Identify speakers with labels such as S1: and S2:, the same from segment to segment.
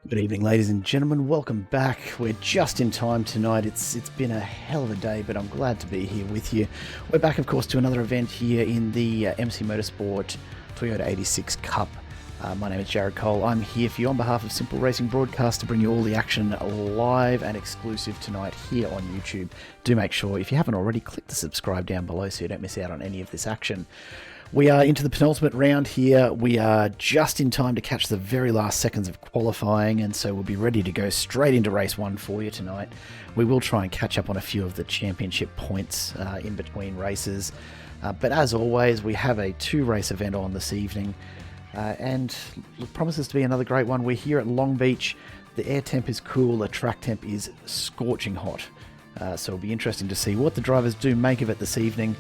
S1: Good evening, ladies and gentlemen. Welcome back. We're just in time tonight. It's been a hell of a day, but I'm glad to be here with you. We're back, of course, to another event here in the MC Motorsport Toyota 86 Cup. My name is Jared Cole. I'm here for you on behalf of Simple Racing Broadcast to bring you all the action live and exclusive tonight here on YouTube. Do make sure, if you haven't already, click the subscribe down below so you don't miss out on any of this action. We are into the penultimate round here. We are just in time to catch the very last seconds of qualifying, and so we'll be ready to go straight into race one for you tonight. We will try and catch up on a few of the championship points in between races. But as always, we have a two-race event on this evening, and it promises to be another great one. We're here at Long Beach. The air temp is cool, the track temp is scorching hot. So it'll be interesting to see what the drivers do make of it this evening.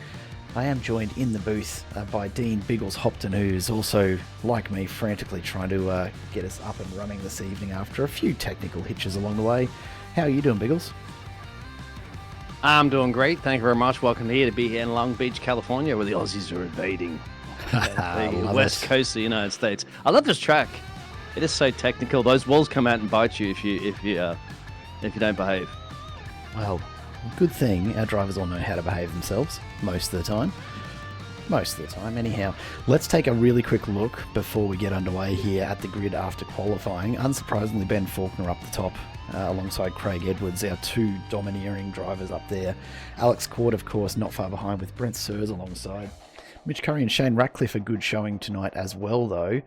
S1: I am joined in the booth by Dean Biggles Hopton, who's also, like me, frantically trying to get us up and running this evening after a few technical hitches along the way. How are you doing, Biggles?
S2: I'm doing great. Thank you very much. Welcome here to be here in Long Beach, California, where the Aussies are invading the west coast of the United States. I love this track. It is so technical. Those walls come out and bite you if you don't behave.
S1: Well, good thing our drivers all know how to behave themselves most of the time. Most of the time, anyhow. Let's take a really quick look before we get underway here at the grid after qualifying. Unsurprisingly, Ben Faulkner up the top alongside Craig Edwards, our two domineering drivers up there. Alex Cord, of course, not far behind with Brent Sears alongside. Mitch Curry and Shane Ratcliffe a good showing tonight as well, though.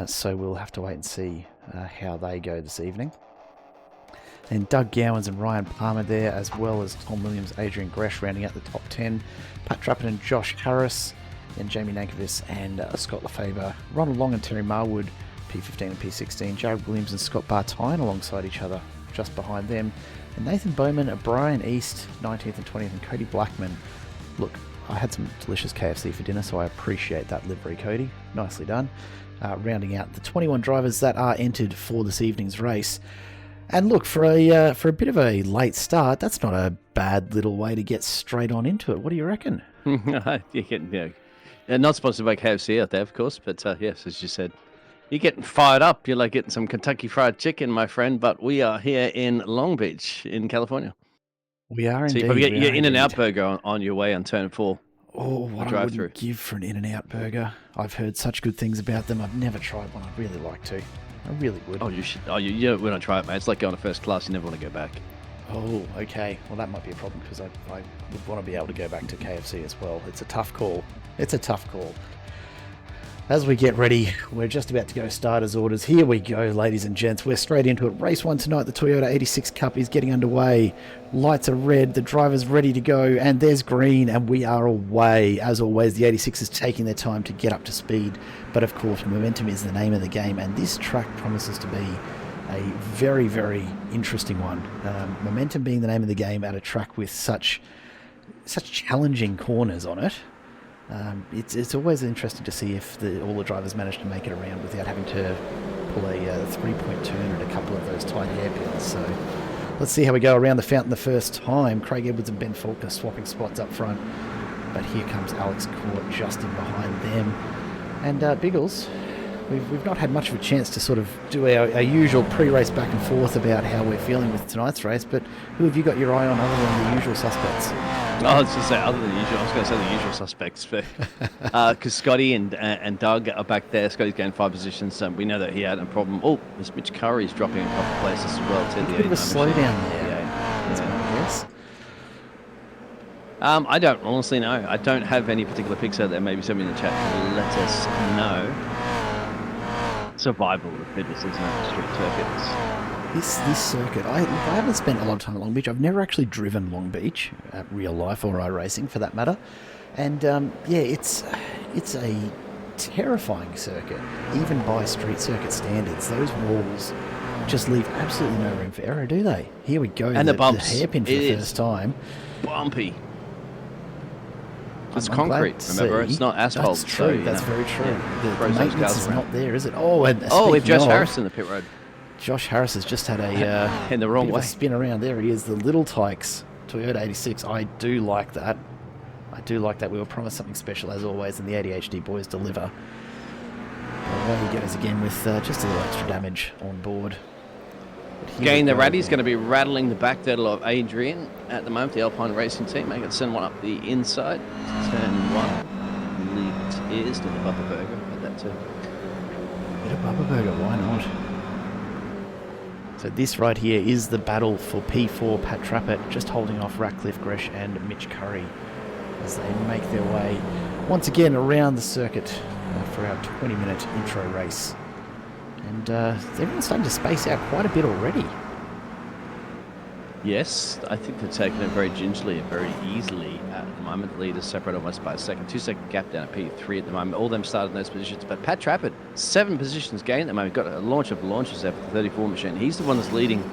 S1: So we'll have to wait and see how they go this evening. And Doug Gowans and Ryan Palmer there, as well as Tom Williams, Adrian Gresh rounding out the top 10. Pat Trappin and Josh Harris, then Jamie Nankovich and Scott Lefebvre. Ronald Long and Terry Marwood, P15 and P16. Jared Williams and Scott Bartine alongside each other, just behind them. And Nathan Bowman, Brian East, 19th and 20th, and Cody Blackman. Look, I had some delicious KFC for dinner, so I appreciate that livery, Cody. Nicely done. Rounding out the 21 drivers that are entered for this evening's race. And look, for a bit of a late start, that's not a bad little way to get straight on into it. What do you reckon?
S2: You're not supposed to make KFC out there, of course, but yes, as you said, you're getting fired up. You're like getting some Kentucky Fried Chicken, my friend. But we are here in Long Beach, in California.
S1: We are
S2: so
S1: indeed.
S2: So you probably get your In-N-Out burger on your way on turn 4.
S1: Oh, what I wouldn't give for an In-N-Out burger. I've heard such good things about them. I've never tried one. I'd really like to. I really would.
S2: Oh, you should. Oh, you want to try it, mate. It's like going to first class. You never want to go back.
S1: Oh, okay. Well, that might be a problem because I would want to be able to go back to KFC as well. It's a tough call. It's a tough call. As we get ready, we're just about to go starters orders. Here we go, ladies and gents. We're straight into it. Race 1 tonight. The Toyota 86 Cup is getting underway. Lights are red. The driver's ready to go. And there's green. And we are away. As always, the 86 is taking their time to get up to speed. But of course, momentum is the name of the game. And this track promises to be a very, very interesting one. Momentum being the name of the game at a track with such challenging corners on it. It's always interesting to see if all the drivers manage to make it around without having to pull a 3-point turn and a couple of those tight hairpins. So let's see how we go around the fountain the first time. Craig Edwards and Ben Faulkner swapping spots up front. But here comes Alex Court just in behind them. And Biggles, we've not had much of a chance to sort of do our usual pre-race back and forth about how we're feeling with tonight's race, but who have you got your eye on other than the usual suspects?
S2: I was going to say other than the usual. I was going to say the usual suspects, because Scotty and Doug are back there. Scotty's gained 5 positions. We know that he had a problem. Oh, this Mitch Curry's dropping a couple of places as well. To
S1: a bit of a slowdown there. That's my guess.
S2: I don't honestly know. I don't have any particular picks out there. Maybe somebody in the chat can let us know. Survival of the fittest, isn't it? Street circuits.
S1: This circuit, I haven't spent a lot of time at Long Beach. I've never actually driven Long Beach, real life or iRacing for that matter. And it's a terrifying circuit, even by street circuit standards. Those walls just leave absolutely no room for error, do they? Here we go.
S2: And the bumps.
S1: The hairpin for the first time.
S2: Bumpy. It's concrete, remember? It's not asphalt.
S1: That's true. That's very true.
S2: Yeah.
S1: The maintenance is not there, is it? Oh,
S2: we have Josh Harris in the pit road.
S1: Josh Harris has just had a
S2: in the wrong way.
S1: Spin around. There he is, the Little Tykes Toyota 86. I do like that. We were promised something special as always, and the ADHD boys deliver. Away he goes again with just a little extra damage on board.
S2: Gain the Ratty's going to be rattling the back there of Adrian at the moment, the Alpine Racing team. They can send one up the inside. Turn 1. Lead is to the Bubba Burger. At that too.
S1: Bit of Bubba Burger, why not? So this right here is the battle for P4. Pat Trappett just holding off Ratcliffe Gresh and Mitch Curry as they make their way once again around the circuit for our 20-minute intro race. And everyone's starting to space out quite a bit already.
S2: Yes, I think they're taking it very gingerly and very easily at the moment. The leaders separate almost by a second. 2-second gap down at P3 at the moment. All of them started in those positions. But Pat Trappett, 7 positions gained at the moment. Got a launch of launches there for the 34 machine. He's the one that's leading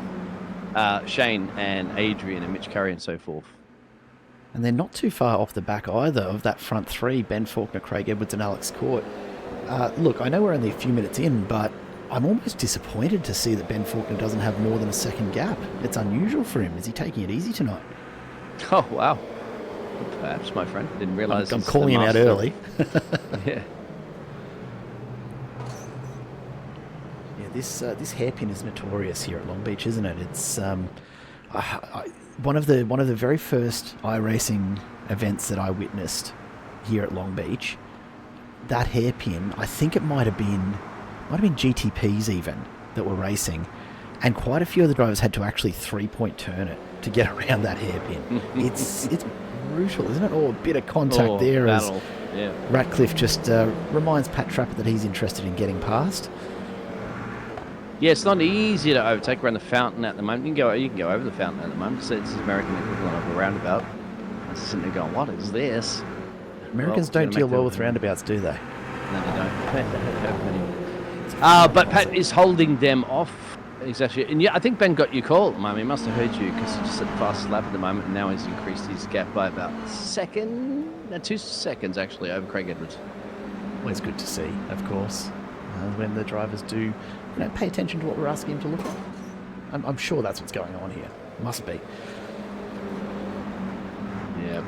S2: Shane and Adrian and Mitch Curry and so forth.
S1: And they're not too far off the back either of that front 3, Ben Faulkner, Craig Edwards and Alex Court. Look, I know we're only a few minutes in, but I'm almost disappointed to see that Ben Faulkner doesn't have more than a second gap. It's unusual for him. Is he taking it easy tonight?
S2: Oh, wow. Perhaps, my friend. Didn't realise
S1: I'm calling him out early.
S2: Yeah.
S1: Yeah, this hairpin is notorious here at Long Beach, isn't it? It's one of the very first iRacing events that I witnessed here at Long Beach. That hairpin, I think it might have been GTPs even that were racing, and quite a few of the drivers had to actually 3-point turn it to get around that hairpin. It's brutal, isn't it? Oh, a bit of contact there
S2: battle.
S1: as Ratcliffe just reminds Pat Trappett that he's interested in getting past.
S2: Yeah, it's not easy to overtake around the fountain at the moment. You can go over the fountain at the moment. So it's the American equivalent of a roundabout. I'm sitting there going, what is this?
S1: Americans don't deal well with roundabouts, do they?
S2: No, they don't. But Pat is holding them off. Exactly. And yeah, I think Ben got your call at the moment. He must have heard you because he's just at the fastest lap at the moment. And now he's increased his gap by about 2 seconds actually over Craig Edwards.
S1: Always good to see, of course, when the drivers do pay attention to what we're asking him to look at. I'm sure that's what's going on here. Must be. Yeah.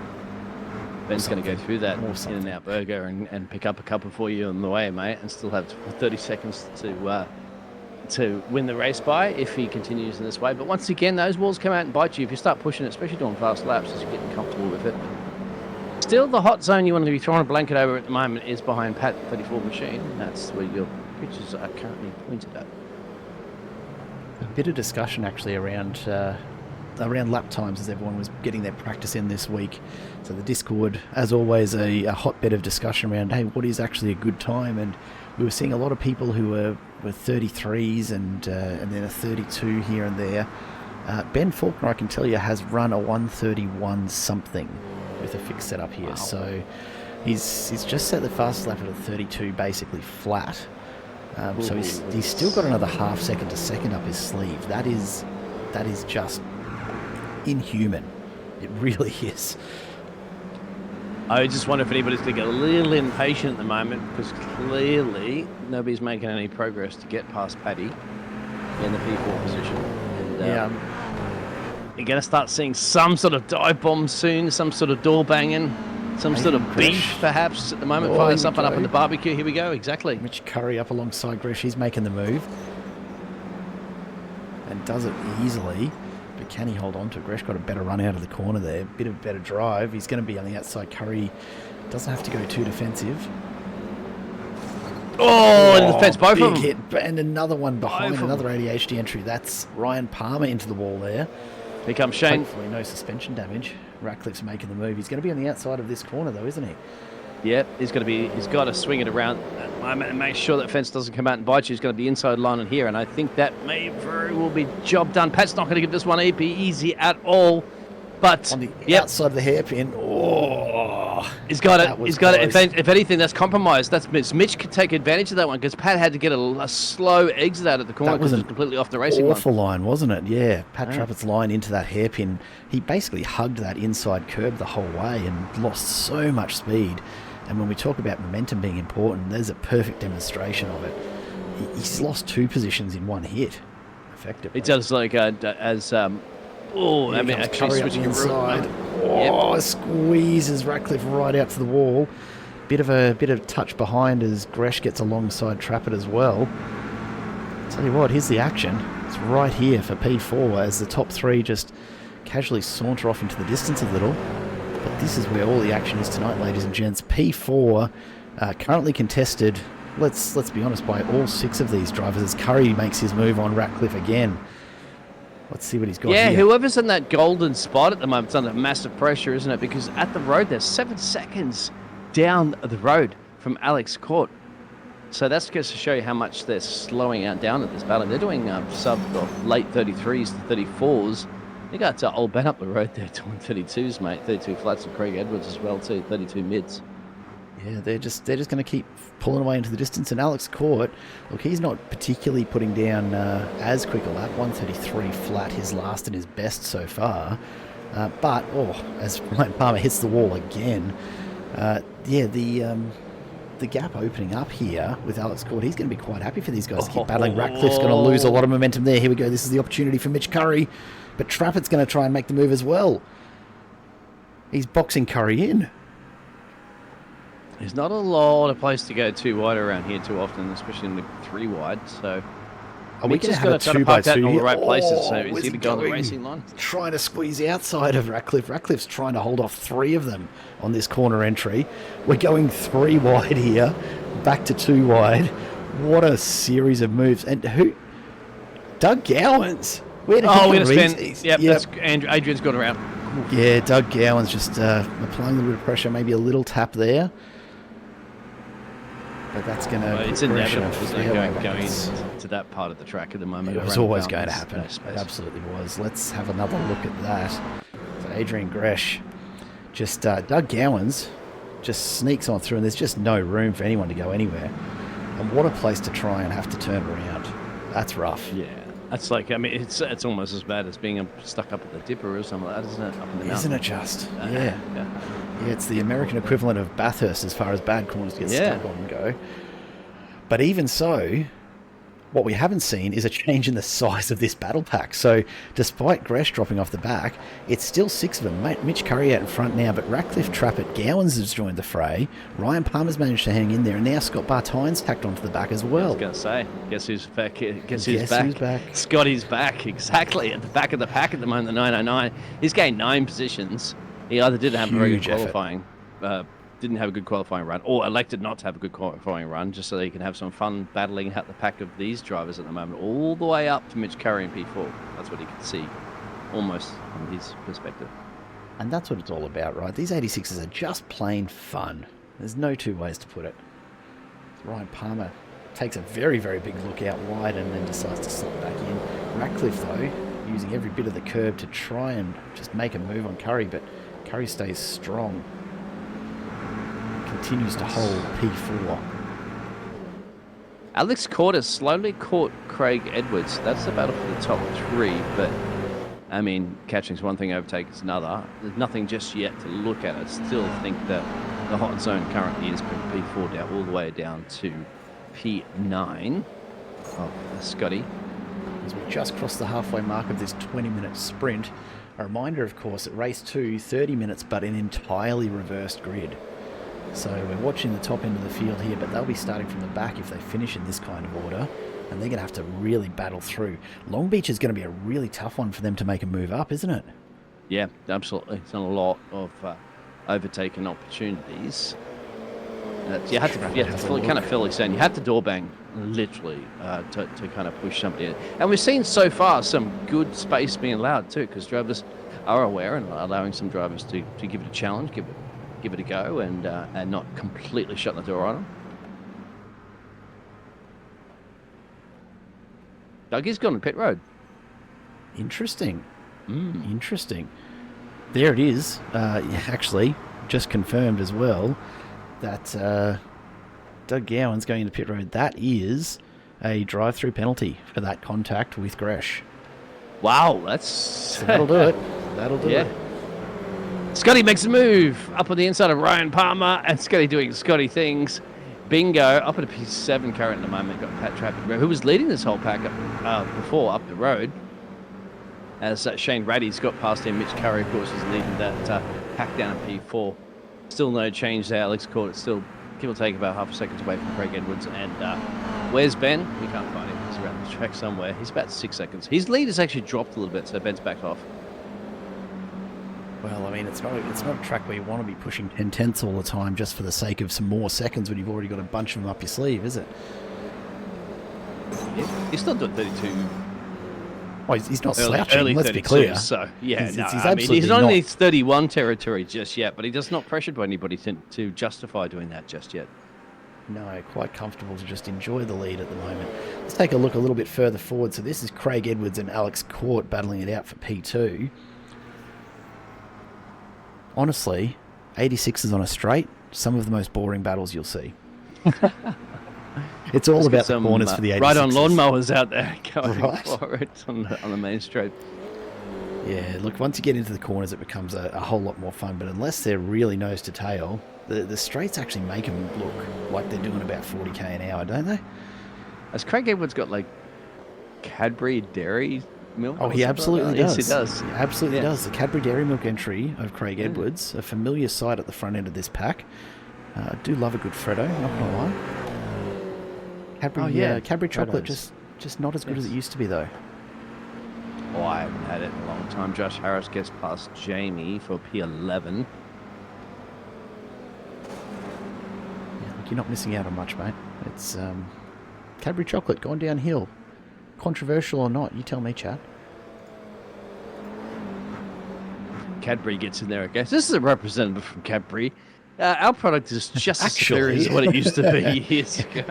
S2: Ben's going to go through that In-N-Out Burger and pick up a couple for you on the way, mate, and still have 30 seconds to win the race by if he continues in this way. But once again, those walls come out and bite you if you start pushing it, especially doing fast laps as you're getting comfortable with it. Still, the hot zone you want to be throwing a blanket over at the moment is behind Pat 34 machine. That's where your pictures are currently pointed at.
S1: A bit of discussion actually around lap times as everyone was getting their practice in this week. So the Discord, as always, a hotbed of discussion around, hey, what is actually a good time? And we were seeing a lot of people who were 33s and then a 32 here and there. Ben Faulkner, I can tell you, has run a 131 something with a fixed setup here. Wow. So he's just set the fastest lap at a 32 basically flat. So he's still got another half second to second up his sleeve. That is just inhuman. It really is.
S2: I just wonder if anybody's going to get a little impatient at the moment because clearly nobody's making any progress to get past Paddy in the P4 position. And, you're going to start seeing some sort of dive bomb soon, some sort of door banging, some sort of beef perhaps at the moment. Fire something up in the barbecue. Here we go. Exactly.
S1: Mitch Curry up alongside Gresh. He's making the move and does it easily. But can he hold on to it? Gresh got a better run out of the corner there. Bit of better drive. He's going to be on the outside. Curry doesn't have to go too defensive.
S2: Oh, in the fence, both of them.
S1: Hit, and another one behind, another ADHD entry. That's Ryan Palmer into the wall there.
S2: Here comes Shane.
S1: Hopefully no suspension damage. Ratcliffe's making the move. He's going to be on the outside of this corner though, isn't he?
S2: Yep, he's got to swing it around at the moment and make sure that fence doesn't come out and bite you. He's got the inside line in here, and I think that may very well be job done. Pat's not going to give this one easy at all. But
S1: on the outside of the hairpin,
S2: he's got it. He's got it. If anything, that's compromised. That's Mitch could take advantage of that one because Pat had to get a slow exit out of the corner because it was completely off the racing line.
S1: Awful line, wasn't it? Yeah, Pat Trappett's line into that hairpin. He basically hugged that inside curb the whole way and lost so much speed. And when we talk about momentum being important, there's a perfect demonstration of it. He's lost 2 positions in one hit, effectively.
S2: It does actually switching
S1: inside. Squeezes Ratcliffe right out to the wall. Bit of touch behind as Gresh gets alongside Trappett as well. Tell you what, here's the action. It's right here for P4 as the top three just casually saunter off into the distance a little. But this is where all the action is tonight, ladies and gents. P4 currently contested, let's be honest, by all 6 of these drivers as Curry makes his move on Ratcliffe again. Let's see what he's got here.
S2: Yeah, whoever's in that golden spot at the moment is under massive pressure, isn't it? Because at the road, they're 7 seconds down the road from Alex Court. So that's just to show you how much they're slowing out down at this battle. They're doing late 33s to 34s. You got old Ben up the road there doing 32s, mate. 32 flats, and Craig Edwards as well too. 32 mids.
S1: Yeah, they're just going to keep pulling away into the distance. And Alex Court, look, he's not particularly putting down as quick a lap. 133 flat, his last and his best so far. But as Ryan Palmer hits the wall again, the gap opening up here with Alex Court, he's going to be quite happy for these guys to keep battling. Ratcliffe's going to lose a lot of momentum there. Here we go. This is the opportunity for Mitch Curry. But Trappett's going to try and make the move as well. He's boxing Curry in.
S2: There's not a lot of place to go too wide around here too often, especially in the 3 wide. So
S1: we just got to try to park that in all
S2: the right places. So is he going on the racing line?
S1: Trying to squeeze outside of Ratcliffe. Ratcliffe's trying to hold off 3 of them on this corner entry. We're going 3 wide here, back to 2 wide. What a series of moves. And who? Doug Gowans.
S2: We're going to spin. Yep. That's Adrian's gone around.
S1: Yeah, Doug Gowans just applying a little bit of pressure, maybe a little tap there. But that's going to...
S2: it's inevitable, isn't it, going to that part of the track at the moment.
S1: It was always going to happen. It absolutely was. Let's have another look at that. So Adrian Gresh, just Doug Gowans just sneaks on through, and there's just no room for anyone to go anywhere. And what a place to try and have to turn around. That's rough.
S2: Yeah. That's like, I mean, it's almost as bad as being stuck up at the Dipper or something like that, isn't it? Up in the mountain.
S1: Isn't it just? Yeah, it's the American equivalent of Bathurst as far as bad corners get stuck on and go. But even so, what we haven't seen is a change in the size of this battle pack. So despite Gresh dropping off the back, it's still 6 of them. Mitch Curry out in front now, but Ratcliffe, Trappett, Gowans has joined the fray. Ryan Palmer's managed to hang in there, and now Scott Bartine's tacked onto the back as well.
S2: I was going to say, guess who's back? Guess who's back? Scotty's back, exactly, at the back of the pack at the moment, the 909. He's gained 9 positions. He either didn't have a very good qualifying, didn't have a good qualifying run, or elected not to have a good qualifying run, just so that he can have some fun battling out the pack of these drivers at the moment, all the way up to Mitch Curry in P4. That's what he can see, almost from his perspective.
S1: And that's what it's all about, right? These 86s are just plain fun. There's no 2 ways to put it. Ryan Palmer takes a very, very big look out wide and then decides to slot back in. Ratcliffe, though, using every bit of the curb to try and just make a move on Curry, but Curry stays strong. Continues to hold P4.
S2: Alex Court has slowly caught Craig Edwards. That's the battle for the top 3, but I mean, catching's one thing, overtake is another. There's nothing just yet to look at. I still think that the hot zone currently is from P4 down all the way down to P9 of Scotty.
S1: As we just crossed the halfway mark of this 20-minute sprint, a reminder, of course, at race 2, 30 minutes, but an entirely reversed grid. So we're watching the top end of the field here, but they'll be starting from the back if they finish in this kind of order, and they're going to have to really battle through. Long Beach is going to be a really tough one for them to make a move up, isn't it?
S2: Yeah, absolutely. It's not a lot of overtaking opportunities. You had to kind of feel like saying you had to door bang literally to kind of push somebody in. And we've seen so far some good space being allowed too, because drivers are aware and allowing some drivers to give it a challenge, give it a go, and not completely shutting the door on them. Dougie's gone to pit road.
S1: Interesting. Interesting. There it is. Actually, just confirmed as well that Doug Gowan's going into pit road. That is a drive-through penalty for that contact with Gresh.
S2: Wow, that's...
S1: That'll do it. That'll do it.
S2: Scotty makes a move up on the inside of Ryan Palmer, and Scotty doing Scotty things. Bingo, up at a P7 current at the moment. Got Pat Trappett, who was leading this whole pack before up the road. As Shane Raddy's got past him. Mitch Curry, of course, is leading that pack down at P4. Still no change there. Alex Court, it's still give or take about half a second away from Craig Edwards. And where's Ben? We can't find him. He's around the track somewhere. He's about 6 seconds. His lead has actually dropped a little bit, so Ben's backed off.
S1: Well, I mean, it's not a track where you want to be pushing 10 tenths all the time just for the sake of some more seconds when you've already got a bunch of them up your sleeve, is it?
S2: Yeah. He's still doing 32.
S1: Well, he's not slouching, let's be clear.
S2: So, yeah,
S1: he's
S2: not in his 31 territory just yet, but he does not pressured by anybody to justify doing that just yet.
S1: No, quite comfortable to just enjoy the lead at the moment. Let's take a look a little bit further forward. So this is Craig Edwards and Alex Court battling it out for P2. Honestly, 86s on a straight, some of the most boring battles you'll see. It's all about the corners for the 86s.
S2: Right on lawnmowers out there going for it on the main straight.
S1: Yeah, look, once you get into the corners, it becomes a whole lot more fun. But unless they're really nose to tail, the straights actually make them look like they're doing about 40k an hour, don't they?
S2: Has Craig Edwards got like Cadbury Dairy Milk?
S1: Oh, he absolutely does.
S2: Yes, he does.
S1: He absolutely does. The Cadbury Dairy Milk entry of Craig Edwards, a familiar sight at the front end of this pack. I do love a good Freddo, not gonna lie. Cadbury chocolate, just not as good as it used to be, though.
S2: Oh, I haven't had it in a long time. Josh Harris gets past Jamie for P11.
S1: Yeah, look, you're not missing out on much, mate. It's Cadbury chocolate gone downhill. Controversial or not, you tell me, Chad.
S2: Cadbury gets in there, I guess. This is a representative from Cadbury. Our product is just as clear as what it used to be years ago.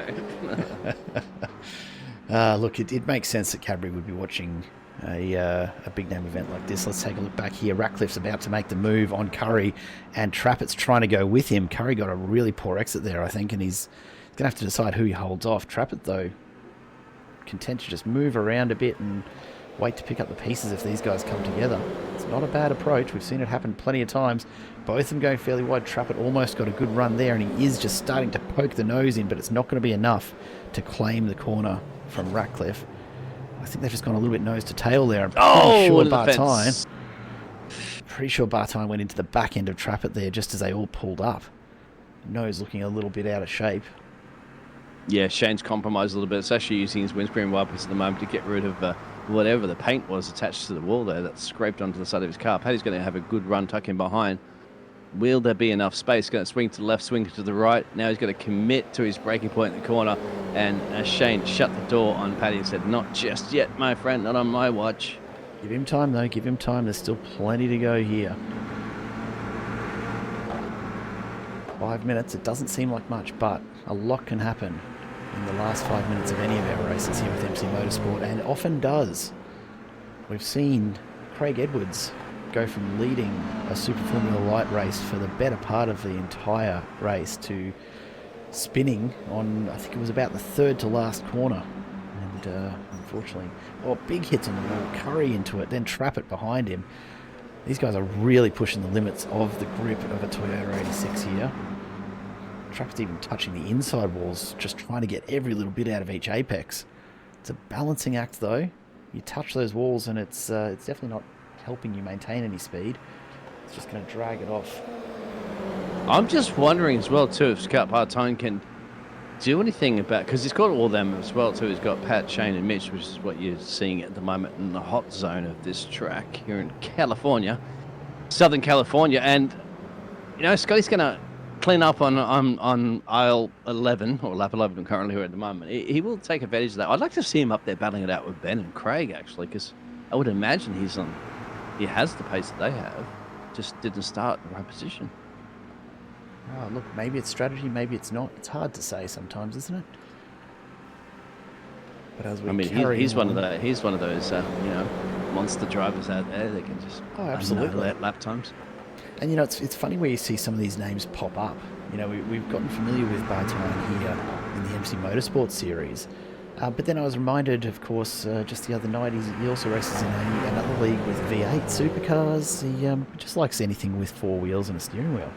S1: Look, it makes sense that Cadbury would be watching a big name event like this. Let's take a look back here. Ratcliffe's about to make the move on Curry, and Trappett's trying to go with him. Curry got a really poor exit there, I think, and he's going to have to decide who he holds off. Trappett, though, content to just move around a bit and wait to pick up the pieces if these guys come together. It's not a bad approach. We've seen it happen plenty of times. Both of them going fairly wide. Trappett almost got a good run there, and he is just starting to poke the nose in, but it's not going to be enough to claim the corner from Ratcliffe. I think they've just gone a little bit nose to tail there. Pretty sure Bartine went into the back end of Trappett there just as they all pulled up. Nose looking a little bit out of shape.
S2: Yeah, Shane's compromised a little bit. It's actually using his windscreen wipers at the moment to get rid of whatever the paint was attached to the wall there that scraped onto the side of his car. Paddy's going to have a good run tucking behind. Will there be enough space? Going to swing to the left, swing to the right. Now he's going to commit to his braking point in the corner. And Shane shut the door on Paddy and said, "Not just yet, my friend, not on my watch."
S1: Give him time, though. Give him time. There's still plenty to go here. 5 minutes. It doesn't seem like much, but a lot can happen in the last 5 minutes of any of our races here with MC Motorsport, and it often does. We've seen Craig Edwards go from leading a Super Formula Light race for the better part of the entire race to spinning on, I think it was about the third to last corner. And unfortunately, big hits on the wall, Curry into it, then Trappett behind him. These guys are really pushing the limits of the grip of a Toyota 86 here. Trappett's even touching the inside walls, just trying to get every little bit out of each apex. It's a balancing act, though. You touch those walls, and it's definitely not helping you maintain any speed. It's just going to drag it off.
S2: I'm just wondering as well, too, if Scott Bartine can do anything about, because he's got all them as well, too. He's got Pat, Shane, and Mitch, which is what you're seeing at the moment in the hot zone of this track here in California, Southern California. And, you know, Scotty's going to clean up on aisle 11, or lap 11 currently here at the moment. He will take advantage of that. I'd like to see him up there battling it out with Ben and Craig, actually, because I would imagine he has the pace that they have, just didn't start in the right position.
S1: Oh, look, maybe it's strategy, maybe it's not. It's hard to say sometimes, isn't it? But as we
S2: he's one of those monster drivers out there that can just
S1: absolutely
S2: lap times.
S1: And you know, it's funny where you see some of these names pop up. You know, we've gotten familiar with Bartine here in the MC Motorsport series. But then I was reminded, of course, just the other night, he also races in another league with V8 supercars. He just likes anything with four wheels and a steering wheel.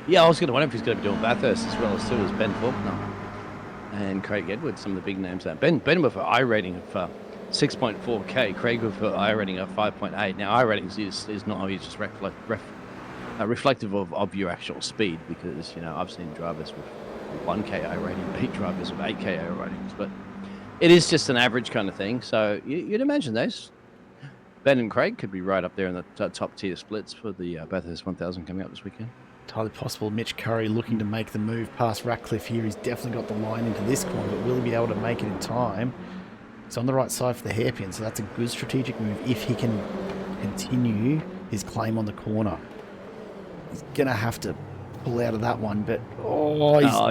S2: Yeah, I was going to wonder if he's going to be doing Bathurst as well as Ben Faulkner and Craig Edwards, some of the big names there. Ben with an I rating of 6.4K, Craig with an I rating of 5.8. Now, I ratings is not always just reflective of your actual speed, because, you know, I've seen drivers with 1K I rating, beat drivers with 8K I ratings, but It is just an average kind of thing. So you'd imagine those. Ben and Craig could be right up there in the top tier splits for the Bathurst 1000 coming up this weekend.
S1: Entirely possible. Mitch Curry looking to make the move past Ratcliffe here. He's definitely got the line into this corner, but will he be able to make it in time? He's on the right side for the hairpin, so that's a good strategic move if he can continue his claim on the corner. He's going to have to pull out of that one, but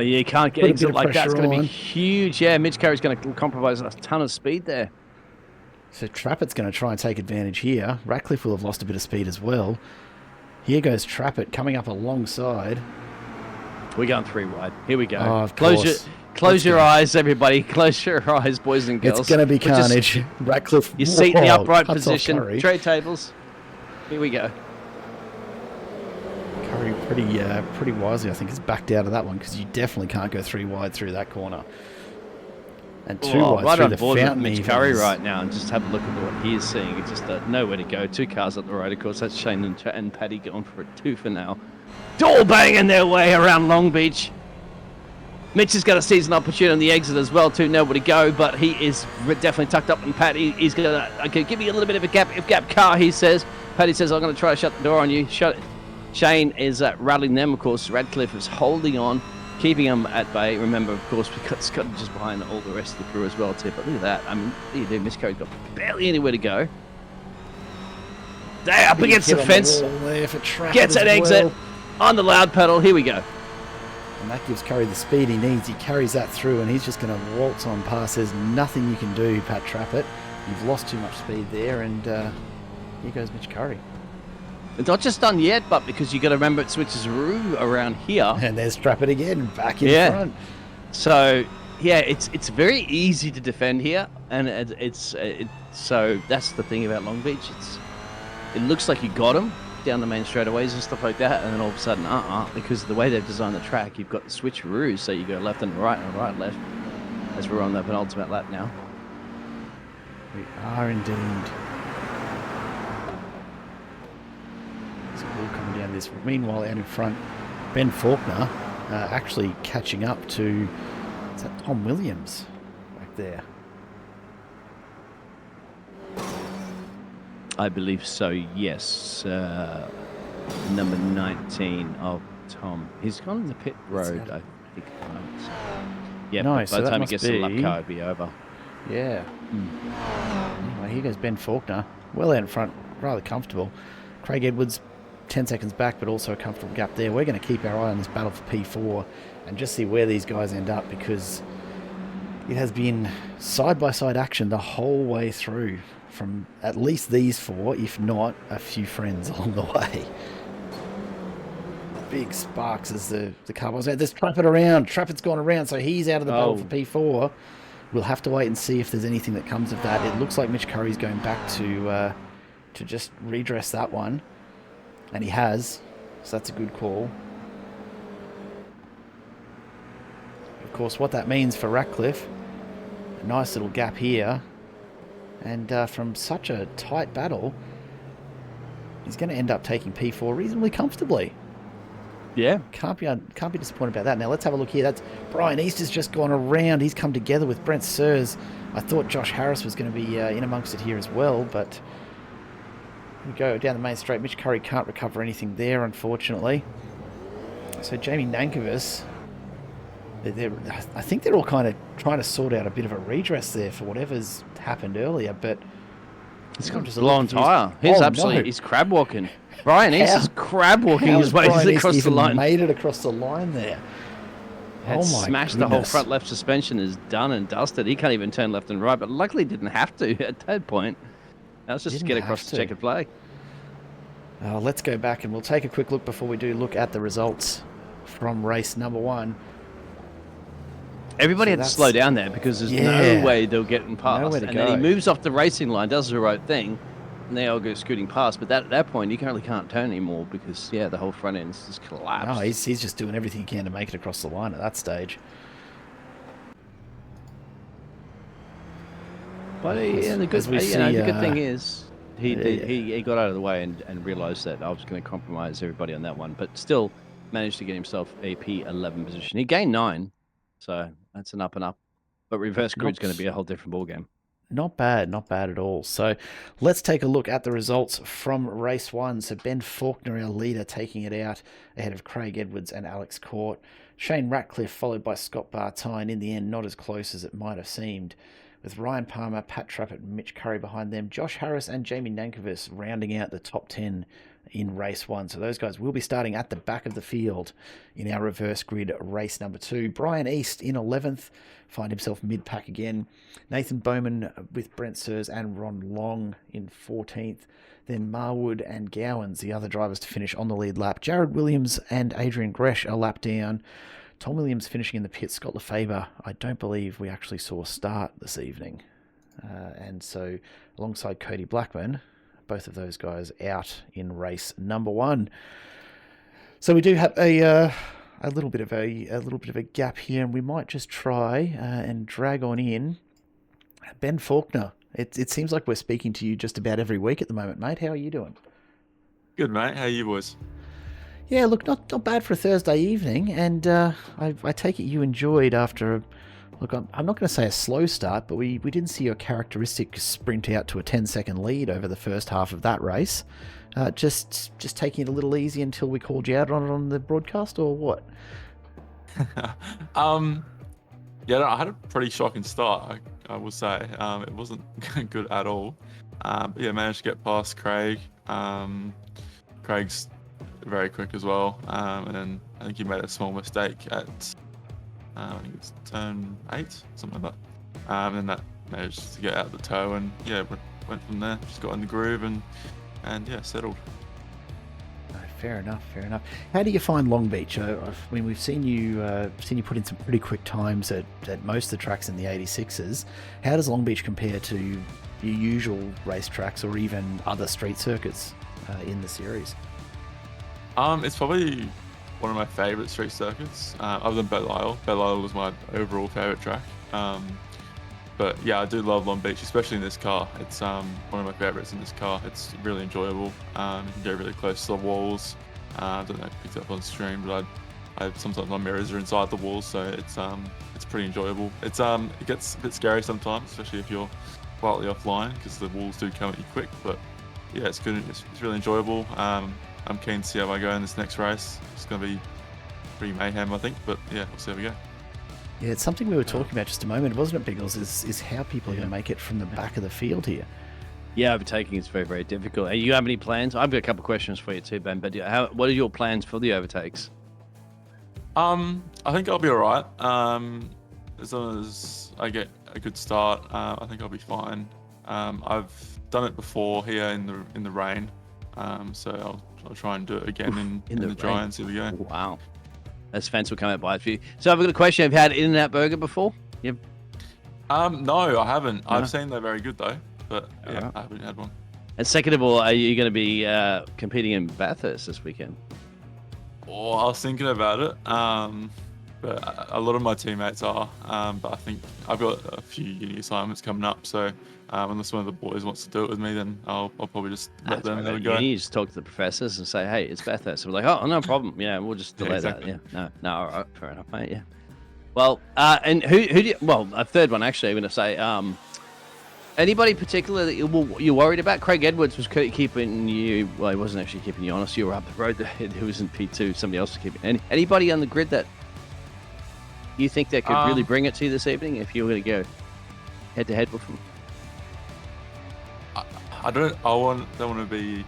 S2: you can't get exit like that. It's going to be huge. Yeah, Mitch Curry's going to compromise a ton of speed there.
S1: So Trappett's going to try and take advantage here. Ratcliffe will have lost a bit of speed as well. Here goes Trappett coming up alongside.
S2: We're going 3 wide. Here we go.
S1: Oh, of course.
S2: Close your eyes, everybody. Close your eyes, boys and girls.
S1: It's going to be carnage. Ratcliffe.
S2: Your seat in the upright position. Tray tables. Here we go.
S1: Curry pretty wisely, I think, has backed out of that one because you definitely can't go 3 wide through that corner. And 2 wide
S2: right
S1: through the fountain.
S2: Mitch Curry right now, and just have a look at what he is seeing. It's just nowhere to go. 2 cars up the road. Of course, that's Shane and Paddy going for it 2 for now. All banging their way around Long Beach. Mitch has got a season opportunity on the exit as well, too. Nowhere to go, but he is definitely tucked up. And Paddy is going to give me a little bit of a gap car, he says. Paddy says, I'm going to try to shut the door on you. Shane is rattling them, of course. Radcliffe is holding on, keeping them at bay. Remember, of course, we've got Scott just behind all the rest of the crew as well, too. But look at that. I mean, Mitch Curry's got barely anywhere to go. There, up against the fence. Gets an exit on the loud pedal. Here we go.
S1: And that gives Curry the speed he needs. He carries that through, and he's just going to waltz on past. There's nothing you can do, Pat Trappett. You've lost too much speed there, and here goes Mitch Curry.
S2: It's not just done yet, but because you got to remember it switches around here.
S1: And there's Trappett again, back in front.
S2: So yeah, it's very easy to defend here, and so that's the thing about Long Beach. It looks like you got him down the main straightaways and stuff like that, and then all of a sudden, because of the way they've designed the track, you've got the switcheroos, so you go left and right left, as we're on the penultimate lap now.
S1: We are indeed. So we're coming down this. Meanwhile, out in front, Ben Faulkner actually catching up to, is that Tom Williams back there?
S2: I believe so, yes. Number 19 of Tom. He's gone in the pit road, I think. Yeah,
S1: no,
S2: by
S1: so
S2: the time he gets to the lap car, it'll be over.
S1: Yeah. Anyway, here goes Ben Faulkner. Well out in front, rather comfortable. Craig Edwards, 10 seconds back, but also a comfortable gap there. We're going to keep our eye on this battle for P4 and just see where these guys end up, because it has been side-by-side action the whole way through, from at least these 4, if not a few friends along the way. Big sparks as the car was out. There's Trappett around. Trappett's gone around, so he's out of the battle for P4. We'll have to wait and see if there's anything that comes of that. It looks like Mitch Curry's going back to just redress that one, and he has, so that's a good call. Of course, what that means for Ratcliffe, a nice little gap here. And from such a tight battle, he's going to end up taking P4 reasonably comfortably.
S2: Yeah.
S1: Can't be disappointed about that. Now, let's have a look here. That's Brian Easter's just gone around. He's come together with Brent Sears. I thought Josh Harris was going to be in amongst it here as well, but we go down the main straight. Mitch Curry can't recover anything there, unfortunately. So Jamie Nankervis, I think they're all kind of trying to sort out a bit of a redress there for whatever's happened earlier, but
S2: it's got just a blown tyre. He's crab walking. Brian East is crab walking his way across the line.
S1: Made it across the line there.
S2: Smashed the whole front left suspension, is done and dusted. He can't even turn left and right, but luckily didn't have to at that point. Now let's just get across the checkered flag.
S1: Let's go back and we'll take a quick look before we do look at the results from race number 1.
S2: Everybody had to slow down there because there's no way they'll get past. And then he moves off the racing line, does the right thing, and they all go scooting past. But at that point, you really can't turn anymore because, the whole front end's just collapsed.
S1: No, he's just doing everything he can to make it across the line at that stage.
S2: But the good thing is he got out of the way and realised that I was going to compromise everybody on that one, but still managed to get himself a P11 position. He gained 9. So that's an up and up. But reverse grid's going to be a whole different ballgame.
S1: Not bad at all. So let's take a look at the results from race 1. So Ben Faulkner, our leader, taking it out ahead of Craig Edwards and Alex Court. Shane Ratcliffe followed by Scott Bartine. In the end, not as close as it might have seemed, with Ryan Palmer, Pat Trappett and Mitch Curry behind them. Josh Harris and Jamie Nankovich rounding out the top 10 in race 1. So those guys will be starting at the back of the field in our reverse grid race number 2. Brian East in 11th, find himself mid-pack again. Nathan Bowman with Brent Sears and Ron Long in 14th. Then Marwood and Gowans, the other drivers to finish on the lead lap. Jared Williams and Adrian Gresh a lap down. Tom Williams finishing in the pit. Scott Lefebvre, I don't believe we actually saw a start this evening. And so alongside Cody Blackman, both of those guys out in race number 1. So we do have a little bit of a gap here, and we might just try and drag on in Ben Faulkner. It seems like we're speaking to you just about every week at the moment, mate. How are you doing?
S3: Good, mate. How are you boys?
S1: Yeah, look, not bad for a Thursday evening, and I take it you enjoyed after. Look, I'm not going to say a slow start, but we didn't see your characteristic sprint out to a 10-second lead over the first half of that race. Just taking it a little easy until we called you out on the broadcast, or what?
S3: Yeah, I had a pretty shocking start, I will say. It wasn't good at all. But yeah, managed to get past Craig. Craig's very quick as well. And then I think he made a small mistake at I think it's turn 8, something like that. And then that managed to get out the toe, and yeah, went from there. Just got in the groove and yeah, settled.
S1: Fair enough. How do you find Long Beach? I mean, we've seen you put in some pretty quick times at most of the tracks in the 86s. How does Long Beach compare to your usual race tracks or even other street circuits in the series?
S3: It's probably one of my favourite street circuits, other than Belle Isle. Belle Isle was my overall favourite track. But yeah, I do love Long Beach, especially in this car. It's one of my favourites in this car. It's really enjoyable. You can get really close to the walls. I don't know if you picked it up on stream, but sometimes my mirrors are inside the walls, so it's pretty enjoyable. It gets a bit scary sometimes, especially if you're slightly offline, because the walls do come at you quick. But yeah, it's good. It's really enjoyable. I'm keen to see how I go in this next race. It's going to be pretty mayhem, I think. But yeah, we'll see how we go.
S1: Yeah, it's something we were talking about just a moment, wasn't it, Biggles? Is how people are going to make it from the back of the field here.
S2: Yeah, overtaking is very, very difficult. You have any plans? I've got a couple of questions for you too, Ben. But what are your plans for the overtakes?
S3: I think I'll be all right. As long as I get a good start, I think I'll be fine. I've done it before here in the rain, so I'll try and do it again in the dry and see we go.
S2: Wow. As fence will come out by for you. So I've got a question. Have you had In-N-Out Burger before? Yep.
S3: No, I haven't.
S2: No?
S3: I've seen they're very good though, but yeah,
S2: Right.
S3: I haven't had one.
S2: And second of all, are you going to be competing in Bathurst this weekend?
S3: Oh, I was thinking about it, but a lot of my teammates are. But I think I've got a few uni assignments coming up, so unless one of the boys wants to do it with me, then I'll probably just let them have a go.
S2: You just talk to the professors and say, "Hey, it's Bathurst." So we're like, "Oh, no problem. Yeah, we'll just delay
S3: exactly.
S2: that." Yeah, no, all right, fair enough, mate. Yeah. Well, and who do you? Well, a third one actually. I'm going to say, anybody particular that you're worried about? Craig Edwards was keeping you. Well, he wasn't actually keeping you honest. You were up the road. Who was in P2? Somebody else was keeping. Anybody on the grid that you think that could really bring it to you this evening if you were going to go head to head with them?
S3: I don't want to be.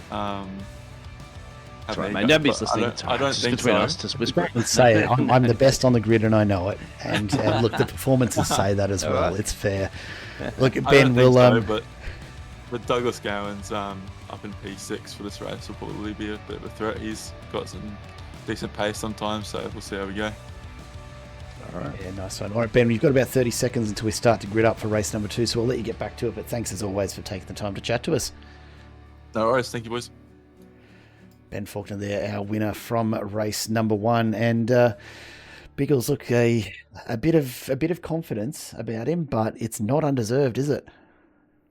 S2: That's right, mate. Nobody's listening.
S3: I don't think
S2: between
S3: so.
S2: us, just whisper.
S1: Let's say it. I'm the best on the grid and I know it. And look, the performances say that as well. Right. It's fair. Look, Ben will.
S3: But with Douglas Gowans up in P6 for this race will probably be a bit of a threat. He's got some decent pace sometimes, so we'll see how we go.
S1: All right. Yeah, nice one. All right, Ben, we've got about 30 seconds until we start to grid up for race number 2, so we'll let you get back to it. But thanks as always for taking the time to chat to us.
S3: No worries. Thank you, boys.
S1: Ben Faulkner there, our winner from race number 1. And Biggles, look, a bit of confidence about him, but it's not undeserved, is it?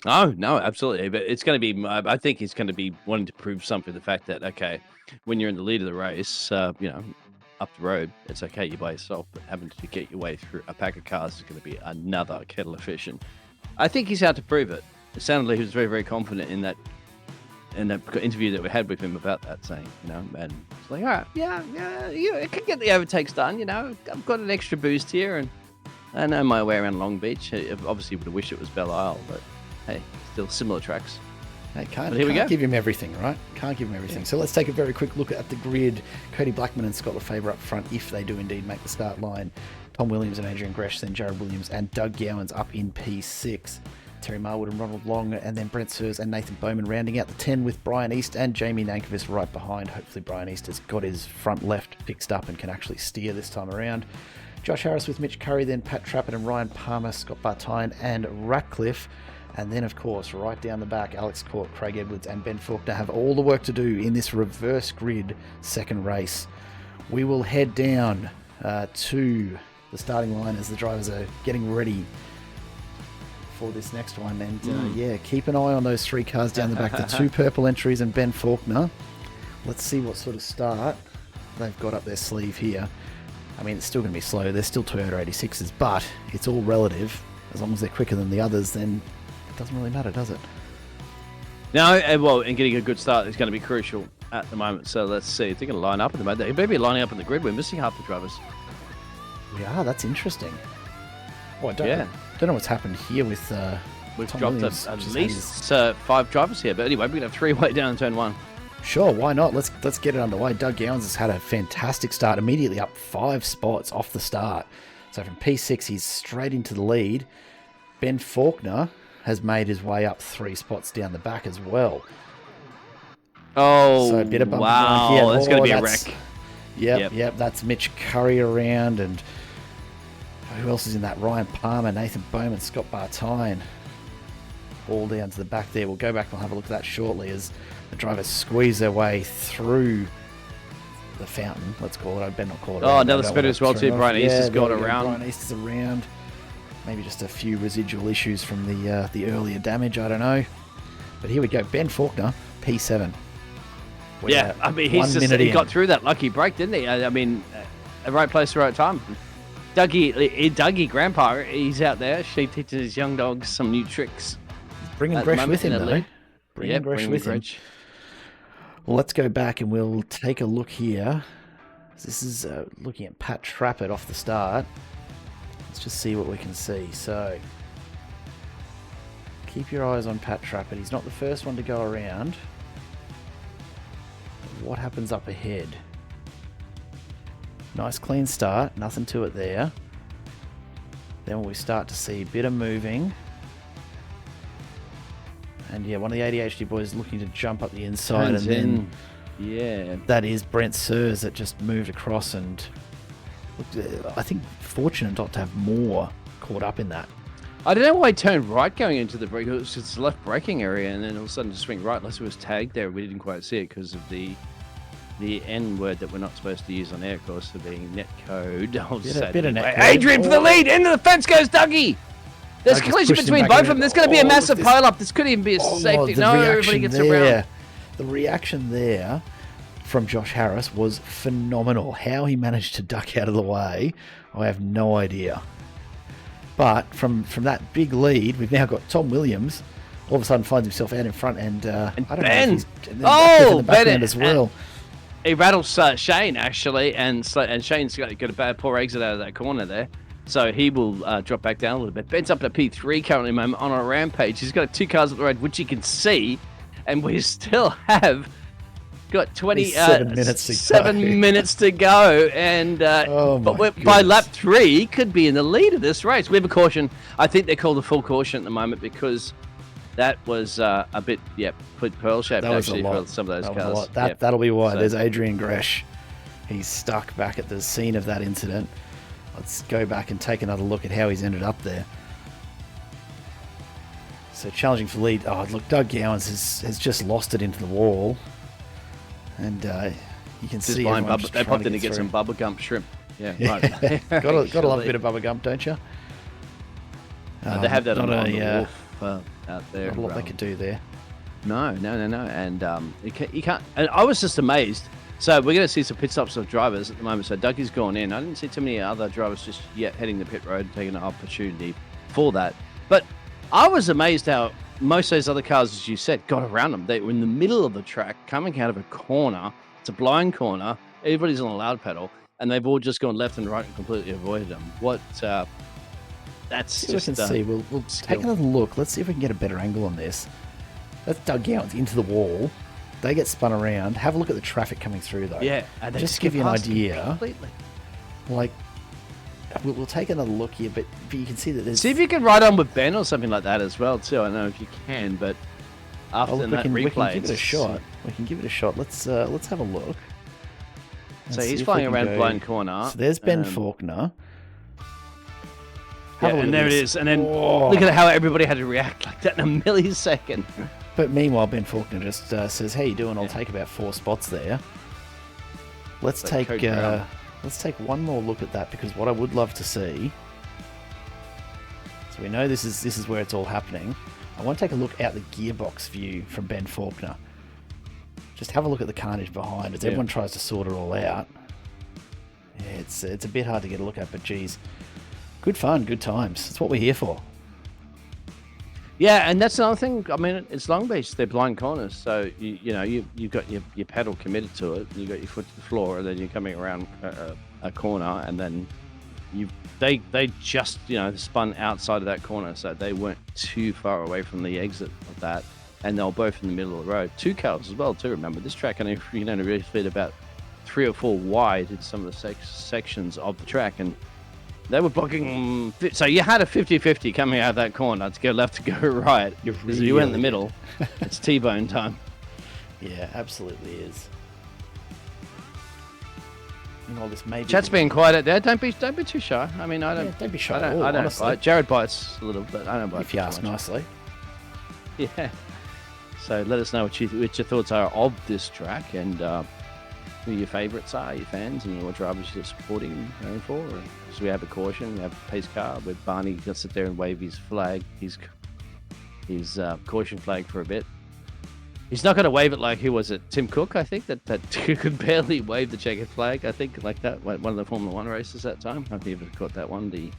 S2: Oh, no, absolutely. But it's going to be, I think he's going to be wanting to prove something. The fact that, okay, when you're in the lead of the race, up the road, it's okay, you're by yourself, but having to get your way through a pack of cars is going to be another kettle of fish. And I think he's out to prove it. It sounded like he was very, very confident in that interview that we had with him about that, saying, and it's like, all right, yeah, I can get the overtakes done, I've got an extra boost here, and I know my way around Long Beach. I obviously would have wished it was Belle Isle, but hey, still similar tracks.
S1: Hey, can't give him everything, right? Can't give him everything. So let's take a very quick look at the grid. Cody Blackman and Scott Lefebvre up front, if they do indeed make the start line. Tom Williams and Adrian Gresh, then Jared Williams and Doug Gowans up in P6. Terry Marwood and Ronald Long, and then Brent Sears and Nathan Bowman rounding out the 10 with Brian East and Jamie Nankervis right behind. Hopefully Brian East has got his front left fixed up and can actually steer this time around. Josh Harris with Mitch Curry, then Pat Trappett and Ryan Palmer, Scott Bartine and Ratcliffe. And then, of course, right down the back, Alex Court, Craig Edwards and Ben Faulkner have all the work to do in this reverse grid second race. We will head down to the starting line as the drivers are getting ready for this next one. And keep an eye on those 3 cars down the back, the 2 purple entries and Ben Faulkner. Let's see what sort of start they've got up their sleeve here. I mean, it's still going to be slow. They're still Toyota 86s, but it's all relative. As long as they're quicker than the others, then it doesn't really matter, does it?
S2: No, and getting a good start is going to be crucial at the moment. So let's see. If they're going to line up at the moment, they better be lining up in the grid. We're missing half the drivers.
S1: We are. That's interesting. Oh, I don't know what's happened here with
S2: we've
S1: Tom
S2: dropped
S1: Williams,
S2: at least 5 drivers here. But anyway, we're going to have 3-way down in turn 1.
S1: Sure, why not? Let's get it underway. Doug Gowans has had a fantastic start, immediately up 5 spots off the start. So from P6, he's straight into the lead. Ben Faulkner has made his way up 3 spots down the back as well.
S2: Oh,
S1: so a bit of
S2: wow.
S1: Here.
S2: That's going to be a wreck.
S1: Yep. That's Mitch Curry around. And who else is in that? Ryan Palmer, Nathan Bowman, Scott Bartine. All down to the back there. We'll go back and we'll have a look at that shortly as the drivers squeeze their way through the fountain, let's call it. I better not call it.
S2: Oh, another spinner as well too. Brian East has got around.
S1: Brian East is around. Maybe just a few residual issues from the earlier damage. I don't know. But here we go. Ben Faulkner, P7.
S2: I mean, he got through that lucky break, didn't he? I mean, the right place, the right time. Dougie, Grandpa, he's out there. She teaches his young dogs some new tricks.
S1: Bringing Gresh with him, though. Bringing Gresh with him. Well, let's go back and we'll take a look here. This is looking at Pat Trappett off the start. Let's just see what we can see. So, keep your eyes on Pat Trappett. He's not the first one to go around. What happens up ahead? Nice clean start. Nothing to it there. Then we start to see a bit of moving. And yeah, one of the ADHD boys looking to jump up the inside.
S2: Turns
S1: and
S2: then
S1: yeah, that is Brent Sears that just moved across and looked, I think fortunate not to have more caught up in that.
S2: I don't know why he turned right going into the break. It was just the left braking area and then all of a sudden just swing right unless it was tagged there. We didn't quite see it because of the N word that we're not supposed to use on air, of course, for being net code. Adrian for the lead. Into the fence goes Dougie. There's collision between both of them. There's going to be a massive pile-up. This could even be a safety. No, everybody gets around.
S1: The reaction there from Josh Harris was phenomenal. How he managed to duck out of the way, I have no idea. But from that big lead, we've now got Tom Williams. All of a sudden finds himself out in front, and I don't know if he's in the background as well.
S2: He rattles Shane, actually, and Shane's got a bad poor exit out of that corner there. So he will drop back down a little bit. Ben's up to P3 currently moment on a rampage. He's got 2 cars at the road, which you can see. And we still have got 7 minutes to go. And by lap 3, he could be in the lead of this race. We have a caution. I think they called a full caution at the moment because that was a bit, pearl-shaped actually for some of those cars.
S1: That'll be why. There's Adrian Gresh. He's stuck back at the scene of that incident. Let's go back and take another look at how he's ended up there. So challenging for lead. Oh, look, Doug Gowans has just lost it into the wall. And you can see
S2: they popped in to get some Bubba Gump shrimp. Yeah. Right.
S1: Gotta love a bit of Bubba Gump, don't you?
S2: They have that on the wharf out there.
S1: Not a lot they could do there.
S2: No. And you can't. And I was just amazed So we're going to see some pit stops of drivers at the moment. So Dougie's gone in. I didn't see too many other drivers just yet heading the pit road, taking an opportunity for that. But I was amazed how most of those other cars, as you said, got around them. They were in the middle of the track, coming out of a corner. It's a blind corner. Everybody's on a loud pedal, and they've all just gone left and right and completely avoided them. That's
S1: see
S2: just...
S1: we can see. We'll take another look. Let's see if we can get a better angle on this. That's dug out into the wall. They get spun around. Have a look at the traffic coming through, though.
S2: Yeah. And
S1: just to give you an idea,
S2: completely.
S1: like, we'll take another look here, but you can see that there's...
S2: See if you can ride on with Ben or something like that as well, too. I don't know if you can, but after that replay...
S1: We can give it a shot. We can give it a shot. Let's have a look.
S2: So he's flying around blind corner.
S1: So there's Ben Faulkner.
S2: And there it is. And then look at how everybody had to react like that in a millisecond.
S1: But meanwhile, Ben Faulkner just says, "How you doing? I'll take about 4 spots there." Let's take one more look at that, because what I would love to see. So we know this is where it's all happening. I want to take a look out the gearbox view from Ben Faulkner. Just have a look at the carnage behind as everyone tries to sort it all out. Yeah, it's a bit hard to get a look at, but geez, good fun, good times. That's what we're here for.
S2: Yeah, and that's another thing. I mean, it's Long Beach; they're blind corners, so you've got your pedal committed to it, and you got your foot to the floor, and then you're coming around a corner, and then they just spun outside of that corner, so they weren't too far away from the exit of that, and they were both in the middle of the road. 2 cars as well too. Remember, this track only really fit about 3 or 4 wide in some of the sections of the track, and they were blocking. So you had a 50-50 coming out of that corner to go left, to go right. Because you went in the middle. It's T-bone time.
S1: Yeah, absolutely is. This may be...
S2: Chat's being quiet out there. Don't be too shy. I mean, I don't.
S1: Yeah, don't be shy.
S2: I don't bite. Jared bites a little, but I don't bite.
S1: If you ask nicely.
S2: Yeah. So let us know what your thoughts are of this track, and who your favourites are, your fans, and what drivers you're supporting going for. So we have a caution, we have a pace car with Barney going to sit there and wave his flag, his caution flag for a bit. He's not going to wave it like, who was it, Tim Cook, I think, that could barely wave the checkered flag, I think, like that, one of the Formula 1 races that time. I don't know if you ever caught that one, the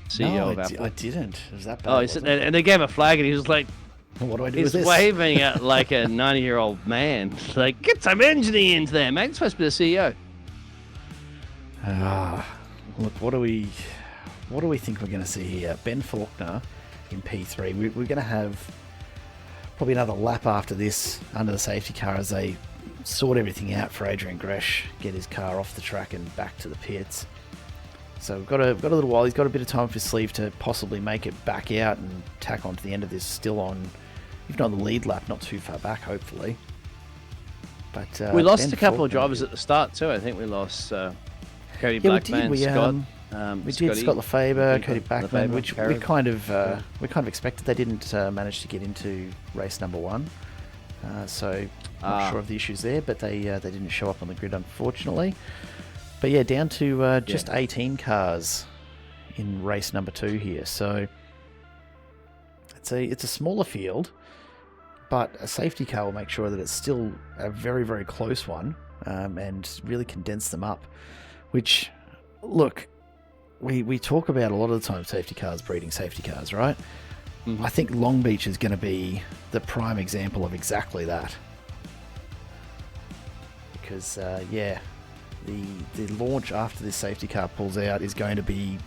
S2: CEO of Apple.
S1: I didn't. It was that bad.
S2: Oh, and they gave him a flag, and he was like,
S1: what do I do with this?
S2: He's waving it like a 90-year-old man. Like, get some engineers there, mate. It's supposed to be the CEO.
S1: Look, what do we think we're going to see here? Ben Faulkner in P3. We're going to have probably another lap after this under the safety car as they sort everything out for Adrian Gresh, get his car off the track and back to the pits. So we've got a little while. He's got a bit of time for his sleeve to possibly make it back out and tack on to the end of this, still on, if not the lead lap, not too far back, hopefully. But
S2: we lost a couple of drivers at the start too. I think we lost Cody Blackman, Scott.
S1: We did Scott Lefebvre, Cody Blackman, which we kind of expected. They didn't manage to get into race number 1, so not sure of the issues there. But they didn't show up on the grid, unfortunately. But yeah, down to just 18 cars in race number 2 here. So it's a smaller field, but a safety car will make sure that it's still a very, very close one, and really condense them up. Which, look, we talk about a lot of the time safety cars breeding safety cars, right? Mm-hmm. I think Long Beach is going to be the prime example of exactly that. Because, the launch after this safety car pulls out is going to be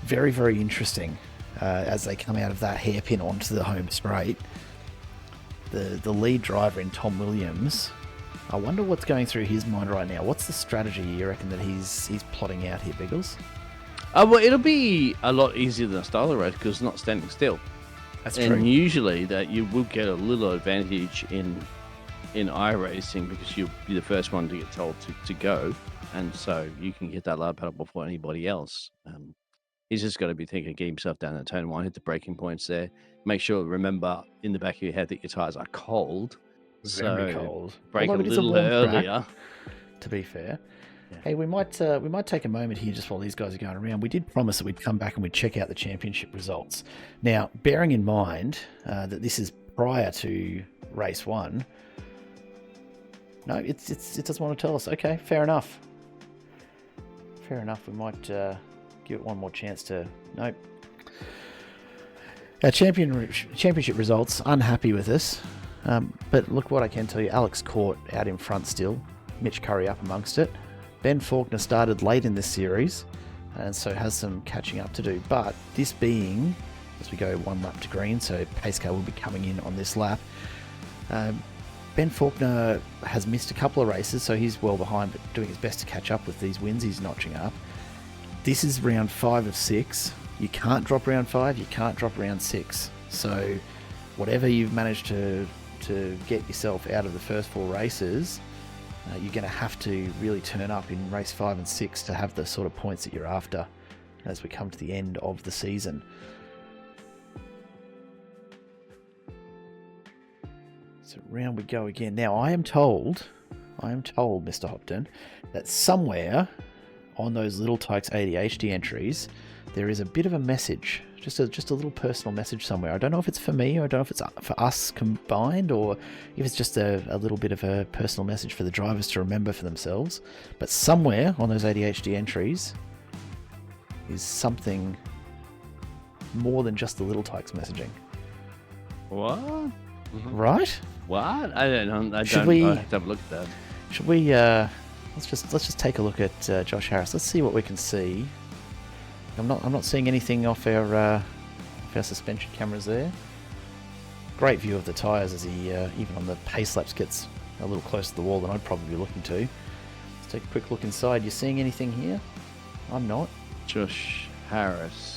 S1: very, very interesting as they come out of that hairpin onto the home straight. The lead driver in Tom Williams, I wonder what's going through his mind right now. What's the strategy you reckon that he's plotting out here, Biggles?
S2: Well, it'll be a lot easier than a style race because it's not standing still.
S1: That's true.
S2: And usually that you will get a little advantage in iRacing because you'll be the first one to get told to go, and so you can get that loud pedal before anybody else. He's just got to be thinking, get himself down in turn 1, hit the braking points there. Make sure, remember in the back of your head that your tires are cold.
S1: Very cold.
S2: Brake a little earlier.
S1: Track, to be fair. Yeah. Hey, we might take a moment here just while these guys are going around. We did promise that we'd come back and we'd check out the championship results. Now, bearing in mind that this is prior to race 1, No, it doesn't want to tell us. Okay, fair enough. Fair enough. We might give it one more chance to... Nope. Our championship results, unhappy with this. But look what I can tell you. Alex Court out in front still. Mitch Curry up amongst it. Ben Faulkner started late in this series, and so has some catching up to do. But this being, as we go one lap to green, so pace car will be coming in on this lap. Ben Faulkner has missed a couple of races, so he's well behind, but doing his best to catch up with these wins he's notching up. This is round 5 of 6. You can't drop round 5, you can't drop round 6. So whatever you've managed to get yourself out of the first 4 races, you're going to have to really turn up in race 5 and 6 to have the sort of points that you're after as we come to the end of the season. So round we go again. Now I am told, Mr. Hopton, that somewhere on those Little Tykes ADHD entries, there is a bit of a message, just a little personal message somewhere. I don't know if it's for me, or I don't know if it's for us combined, or if it's just a little bit of a personal message for the drivers to remember for themselves. But somewhere on those ADHD entries is something more than just the Little Tykes messaging.
S2: What?
S1: Right?
S2: What? I don't know. I
S1: Should we
S2: have to have a look at that.
S1: Should we? Let's just take a look at Josh Harris. Let's see what we can see. I'm not seeing anything off our suspension cameras there. Great view of the tyres as he even on the pace laps gets a little closer to the wall than I'd probably be looking to. Let's take a quick look inside. You seeing anything here? I'm not.
S2: Josh Harris.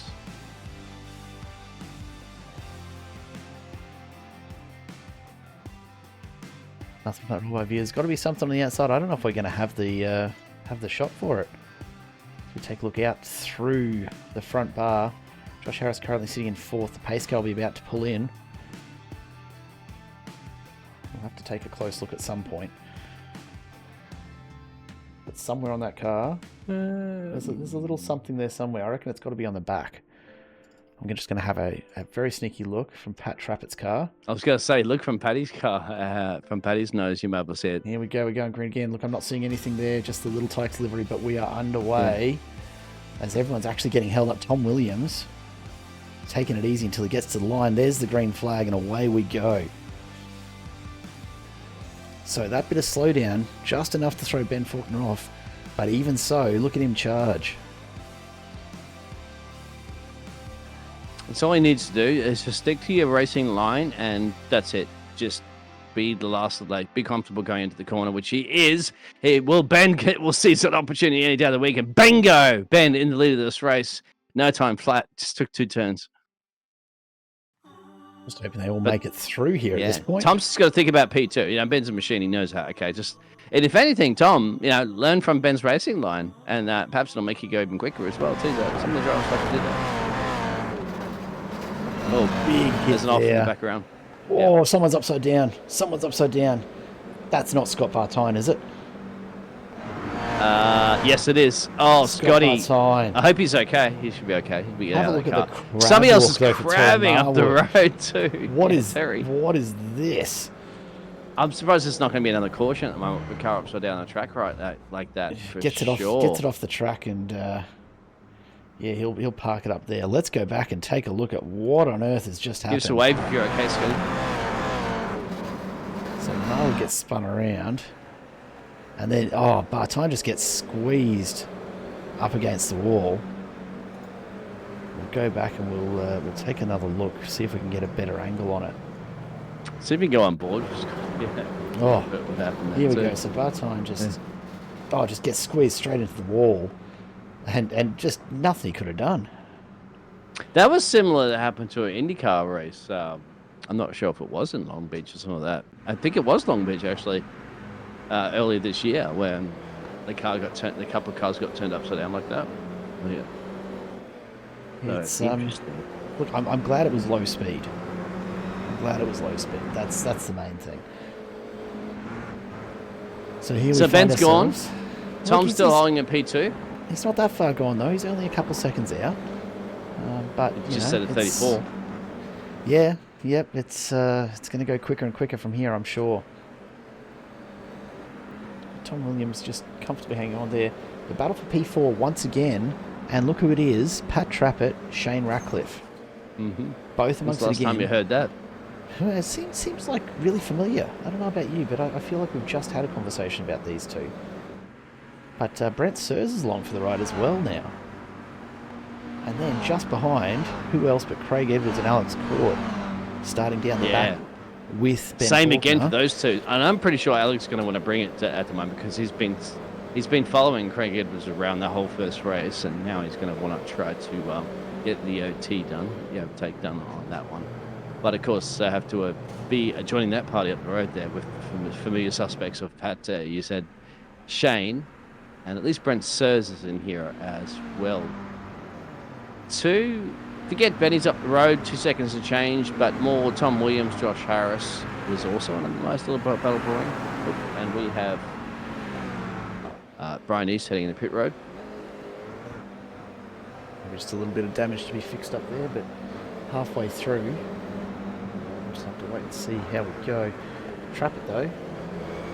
S1: Nothing but raw view. There's got to be something on the outside. I don't know if we're going to have the shot for it. We take a look out through the front bar. Josh Harris currently sitting in 4th. The pace car will be about to pull in. We'll have to take a close look at some point. But somewhere on that car, there's a little something there somewhere. I reckon it's got to be on the back. I'm just going to have a very sneaky look from Pat Trappett's car.
S2: I was going to say, look from Paddy's car, from Paddy's nose, you may have said.
S1: Here we go, we're going green again. Look, I'm not seeing anything there, just the Little Tykes delivery, but we are underway as everyone's actually getting held up. Tom Williams taking it easy until he gets to the line. There's the green flag, and away we go. So that bit of slowdown, just enough to throw Ben Faulkner off, but even so, look at him charge.
S2: It's all he needs to do is just stick to your racing line, and that's it. Just be the last of the lane. Be comfortable going into the corner, which he is. Ben will seize that opportunity any day of the week, and bingo! Ben in the lead of this race. No time flat. Just took 2 turns.
S1: Just hoping they all make it through here at this point.
S2: Tom's just got to think about P2. You know, Ben's a machine. He knows how. Okay, and if anything, Tom, learn from Ben's racing line, and perhaps it'll make you go even quicker as well too. Some of the drivers like to do that. Oh,
S1: big hit.
S2: There's an off in the background.
S1: Oh, someone's upside down. That's not Scott Bartine, is it?
S2: Yes, it is. Oh, Scotty.
S1: Bartine.
S2: I hope he's okay. He should be okay. He'll be
S1: Have
S2: out
S1: a
S2: of
S1: look
S2: the
S1: at
S2: car.
S1: the
S2: Somebody else is
S1: crab walk
S2: crabbing up the
S1: over
S2: road too.
S1: What is this?
S2: I'm surprised there's not going to be another caution at the moment with the car upside down the track like that.
S1: Gets it off the track, and he'll park it up there. Let's go back and take a look at what on earth has just happened.
S2: Give us a wave if you're okay, Scotty.
S1: So Marley gets spun around, and then Bartine just gets squeezed up against the wall. We'll go back and we'll take another look, see if we can get a better angle on it.
S2: See if you can go on board.
S1: Here we go. So Bartine just gets squeezed straight into the wall, and just nothing he could have done.
S2: That was similar that happened to an IndyCar race. I'm not sure if it was in Long Beach or something like that. I think it was Long Beach actually, earlier this year, when the couple of cars got turned upside down like that. Yeah.
S1: It's look, I'm glad it was low speed. That's the main thing. So here we
S2: Ben's gone. Tom's still
S1: he's
S2: holding a P2.
S1: He's not that far gone though. He's only a couple seconds out. But
S2: just set at 34.
S1: Yeah. Yep. It's going to go quicker and quicker from here, I'm sure. Tom Williams just comfortably hanging on there. The battle for P4 once again, and look who it is, Pat Trappett, Shane Ratcliffe.
S2: Mm-hmm.
S1: Both amongst it again.
S2: Last time you heard that?
S1: It seems like really familiar. I don't know about you, but I feel like we've just had a conversation about these two. But Brent Sears is along for the ride as well now. And then just behind, who else but Craig Edwards and Alex Court, starting down the back with Ben
S2: Same
S1: Faulkner.
S2: again for those two. And I'm pretty sure Alex is going to want to bring it at the moment because he's been following Craig Edwards around the whole first race, and now he's going to want to try to get the OT done, take done on that one. But of course, I have to be joining that party up the road there with familiar suspects of Pat. You said Shane, and at least Brent Sears is in here as well. Forget Benny's up the road, 2 seconds to change, but more Tom Williams, Josh Harris is also on a nice little battle brewing. And we have Brian East heading in the pit road.
S1: Just a little bit of damage to be fixed up there, but halfway through, just have to wait and see how we go. Trappett, though,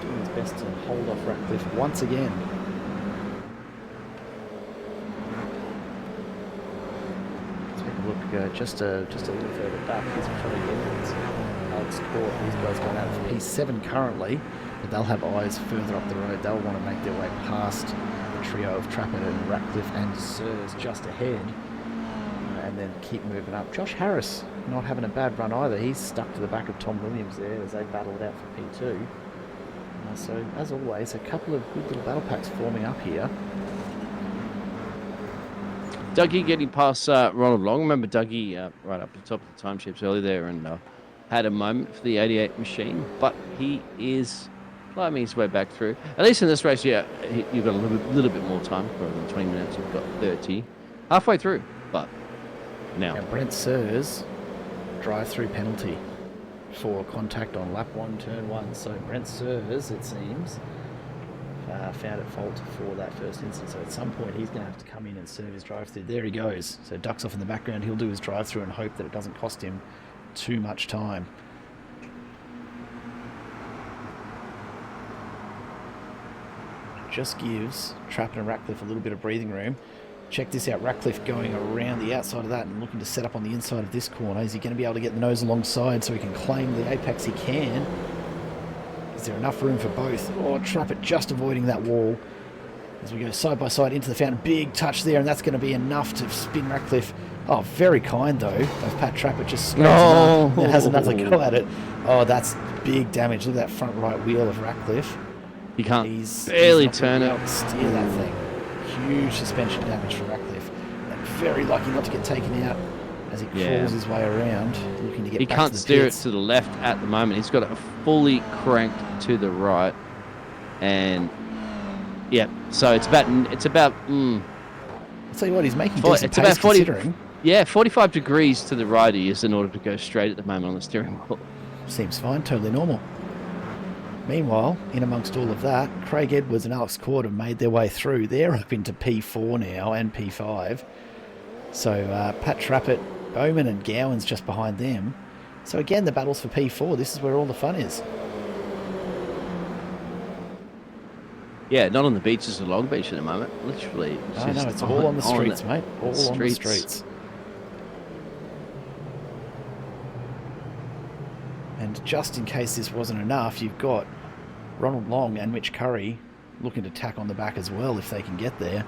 S1: doing his best to hold off Ratcliffe once again. Take a look just a little further back. Here's Craig Edwards, Alex Court. These guys going out for P7 currently, but they'll have eyes further up the road. They'll want to make their way past the trio of Trappett and Ratcliffe and Sears just ahead, and then keep moving up. Josh Harris not having a bad run either. He's stuck to the back of Tom Williams there as they battle it out for P2. So, as always, a couple of good little battle packs forming up here.
S2: Dougie getting past Ronald Long. Remember Dougie right up the top of the timeships earlier there and had a moment for the 88 machine, but he is climbing his way back through. At least in this race, you've got a little bit more time. Rather than 20 minutes, you've got 30. Halfway through, but now.
S1: Brent Sears, drive-through penalty for contact on lap 1, turn 1. So Brent Sears, it seems, found at fault for that first instance. So at some point, he's going to have to come in and serve his drive-through. There he goes. So ducks off in the background. He'll do his drive-through and hope that it doesn't cost him too much time. Just gives Trappett and Ratcliffe a little bit of breathing room. Check this out, Ratcliffe going around the outside of that and looking to set up on the inside of this corner. Is he going to be able to get the nose alongside so he can claim the apex? He can. Is there enough room for both? Oh, Trappett just avoiding that wall as we go side by side into the fountain. Big touch there, and that's going to be enough to spin Ratcliffe. Oh, very kind, though, of Pat Trappett just scrapes him up and has another go at it. Oh, that's big damage. Look at that front right wheel of Ratcliffe.
S2: He can't barely turn it.
S1: Steer that thing. Huge suspension damage for Ratcliffe. And very lucky not to get taken out as he crawls his way around, looking to get back to the pits.
S2: He can't steer it to the left at the moment. He's got it fully cranked to the right. And, so it's about
S1: I'll tell you what, he's making decent pace considering.
S2: 45 degrees to the right he is in order to go straight at the moment on the steering wheel.
S1: Seems fine, totally normal. Meanwhile, in amongst all of that, Craig Edwards and Alex Court have made their way through. They're up into P4 now and P5. So Pat Trappett, Bowman and Gowan's just behind them. So again, the battles for P4. This is where all the fun is.
S2: Yeah, not on the beaches of Long Beach at the moment. Literally.
S1: It's all on the streets, mate. All on the streets. And just in case this wasn't enough, you've got Ronald Long and Mitch Curry looking to tack on the back as well if they can get there.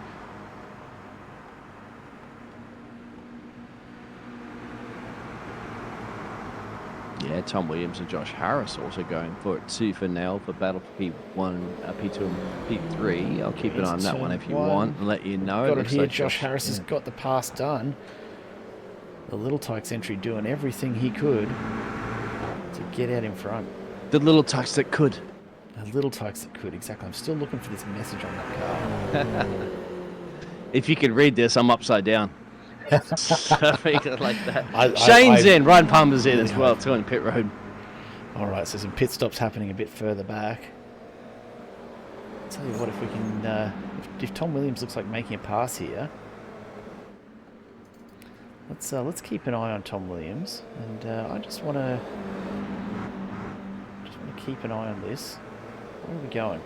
S2: Yeah, Tom Williams and Josh Harris also going for it too for now for battle for P1, P2 and P3. I'll keep an eye on that one if you want and let you know.
S1: Got it here. Josh Harris has got the pass done. The Little Tykes entry doing everything he could to get out in front.
S2: The Little Tykes that could.
S1: The Little Tykes that could, exactly. I'm still looking for this message on that car.
S2: If you can read this, I'm upside down. Make it like that. Shane's in. Ryan Palmer's in as well, too, on pit road.
S1: All right, so some pit stops happening a bit further back. I'll tell you what, if we can, if Tom Williams looks like making a pass here, let's keep an eye on Tom Williams, and I just want to keep an eye on this. Where are we going?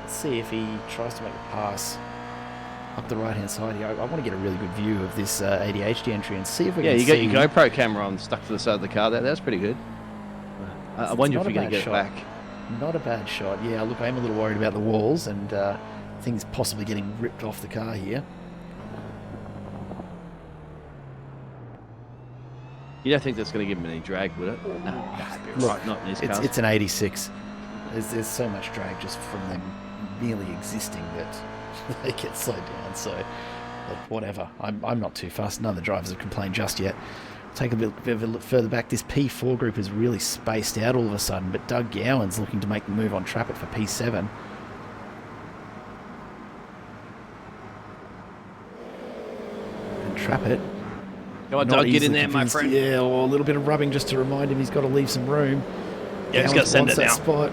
S1: Let's see if he tries to make a pass up the right-hand side here. I want to get a really good view of this ADHD entry and see if we can see...
S2: Yeah, you got your GoPro camera on, stuck to the side of the car there. That's pretty good. I wonder if you're going to get it back.
S1: Not a bad shot. Yeah, look, I'm a little worried about the walls and things possibly getting ripped off the car here.
S2: You don't think that's going to give him any drag, would it? No,
S1: look,
S2: not in these cars.
S1: It's an 86. There's so much drag just from them merely existing that they get slowed down. So, whatever. I'm not too fussed. None of the drivers have complained just yet. Take a bit of a look further back. This P4 group is really spaced out all of a sudden, but Doug Gowan's looking to make the move on Trappett for P7. And Trappett...
S2: Go on, Doug, get in there, my friend.
S1: Yeah, or a little bit of rubbing just to remind him he's got to leave some room.
S2: Yeah, he's got to send it now.
S1: Spot.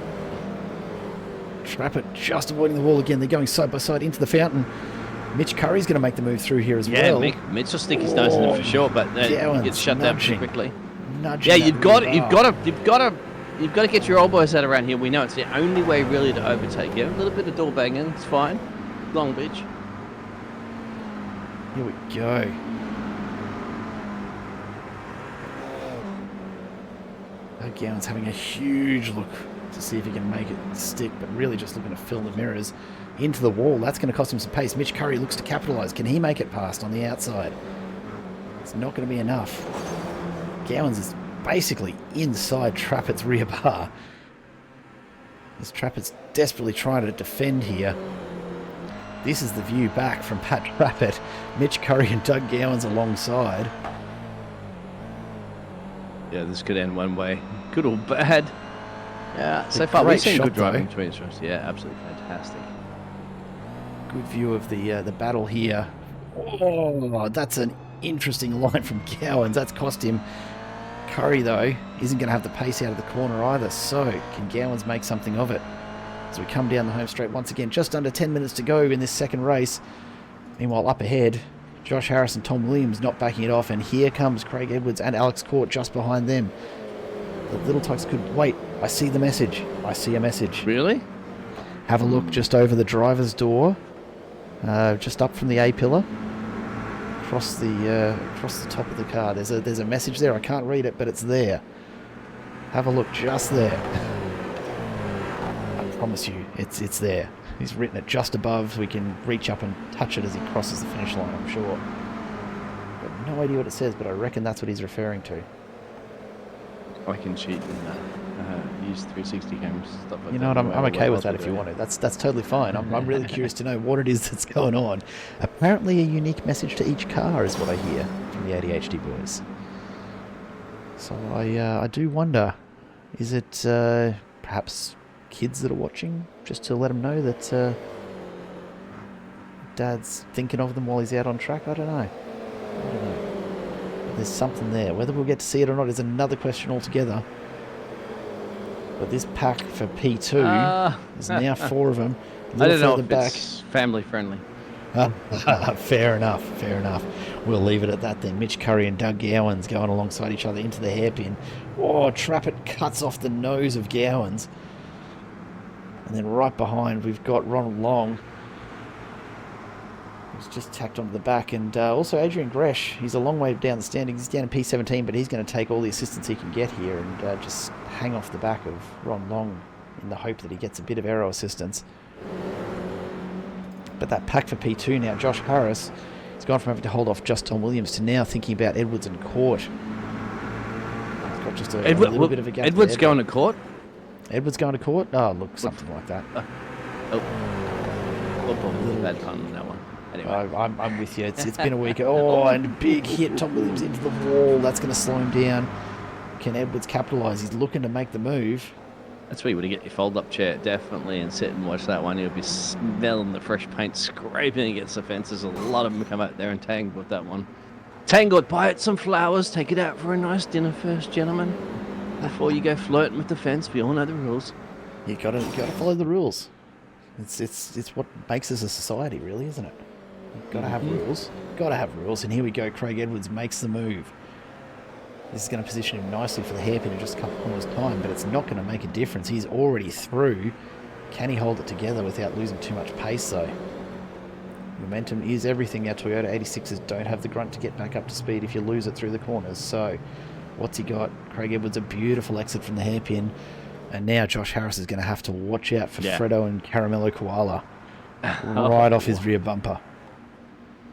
S1: Trappett just avoiding the wall again. They're going side by side into the fountain. Mitch Curry's going to make the move through here as well.
S2: Yeah, Mitch will stick his nose in it for sure, but he gets shut down pretty quickly. Yeah, you've got to get your old boys out around here. We know it's the only way really to overtake you. A little bit of door banging, it's fine. Long Beach.
S1: Here we go. Gowan's having a huge look to see if he can make it stick, but really just looking to fill the mirrors into the wall. That's going to cost him some pace. Mitch Curry looks to capitalise. Can he make it past on the outside? It's not going to be enough. Gowan's is basically inside Trappett's rear bar. As Trappett's desperately trying to defend here. This is the view back from Pat Trappett. Mitch Curry and Doug Gowan's alongside.
S2: Yeah, this could end one way. Good or bad. Yeah, so far we've seen good driving between us. Yeah, absolutely fantastic.
S1: Good view of the battle here. Oh, that's an interesting line from Gowans. That's cost him. Curry, though, isn't going to have the pace out of the corner either. So, can Gowans make something of it? As we come down the home straight once again, just under 10 minutes to go in this second race. Meanwhile, up ahead, Josh Harris and Tom Williams not backing it off, and here comes Craig Edwards and Alex Court just behind them. The Little Tykes could... Wait, I see the message. I see a message.
S2: Really?
S1: Have a look just over the driver's door, just up from the A-pillar, across the top of the car. There's a message there. I can't read it, but it's there. Have a look just there. I promise you, it's there. He's written it just above. We can reach up and touch it as he crosses the finish line, I'm sure. Got no idea what it says, but I reckon that's what he's referring to.
S2: I can cheat and use 360 cameras and stuff like that.
S1: You know what, I'm okay with that if you want to. That's totally fine. I'm really curious to know what it is that's going on. Apparently a unique message to each car is what I hear from the ADHD boys. So I do wonder, is it perhaps kids that are watching, just to let them know that Dad's thinking of them while he's out on track? I don't know. There's something there. Whether we'll get to see it or not is another question altogether. But this pack for P2, there's now 4 of them.
S2: I don't know if it's family friendly.
S1: Fair enough. We'll leave it at that then. Mitch Curry and Doug Gowans going alongside each other into the hairpin. Oh, Trappett cuts off the nose of Gowans. And then right behind we've got Ronald Long. He's just tacked onto the back. And also Adrian Gresh. He's a long way down the standings. He's down in P17, but he's going to take all the assistance he can get here and just hang off the back of Ron Long in the hope that he gets a bit of aero assistance. But that pack for P2 now, Josh Harris, has gone from having to hold off just Tom Williams to now thinking about Edwards and Court. He's got just a little bit of a gap.
S2: Edwards going to Court?
S1: Edwards going to Court? Oh, look, something like that.
S2: Bad pun on that one. Anyway.
S1: I'm with you. It's been a week. Oh, and a big hit. Tom Williams into the wall. That's going to slow him down. Can Edwards capitalise? He's looking to make the move.
S2: That's where you would get your fold-up chair, definitely, and sit and watch that one. You'll be smelling the fresh paint scraping against the fences. A lot of them come out there and tangled with that one. Tangled, buy it some flowers, take it out for a nice dinner first, gentlemen. Before you go flirting with the fence, we all know the rules.
S1: You gotta follow the rules. It's what makes us a society, really, isn't it? You've got to have rules. Got to have rules. And here we go. Craig Edwards makes the move. This is going to position him nicely for the hairpin in just a couple of corners' time, but it's not going to make a difference. He's already through Can he hold it together without losing too much pace, though? Momentum is everything. Our Toyota 86s don't have the grunt to get back up to speed if you lose it through the corners. So, what's he got? Craig Edwards, a beautiful exit from the hairpin. And now Josh Harris is going to have to watch out for Fredo and Caramello Koala right off his rear bumper.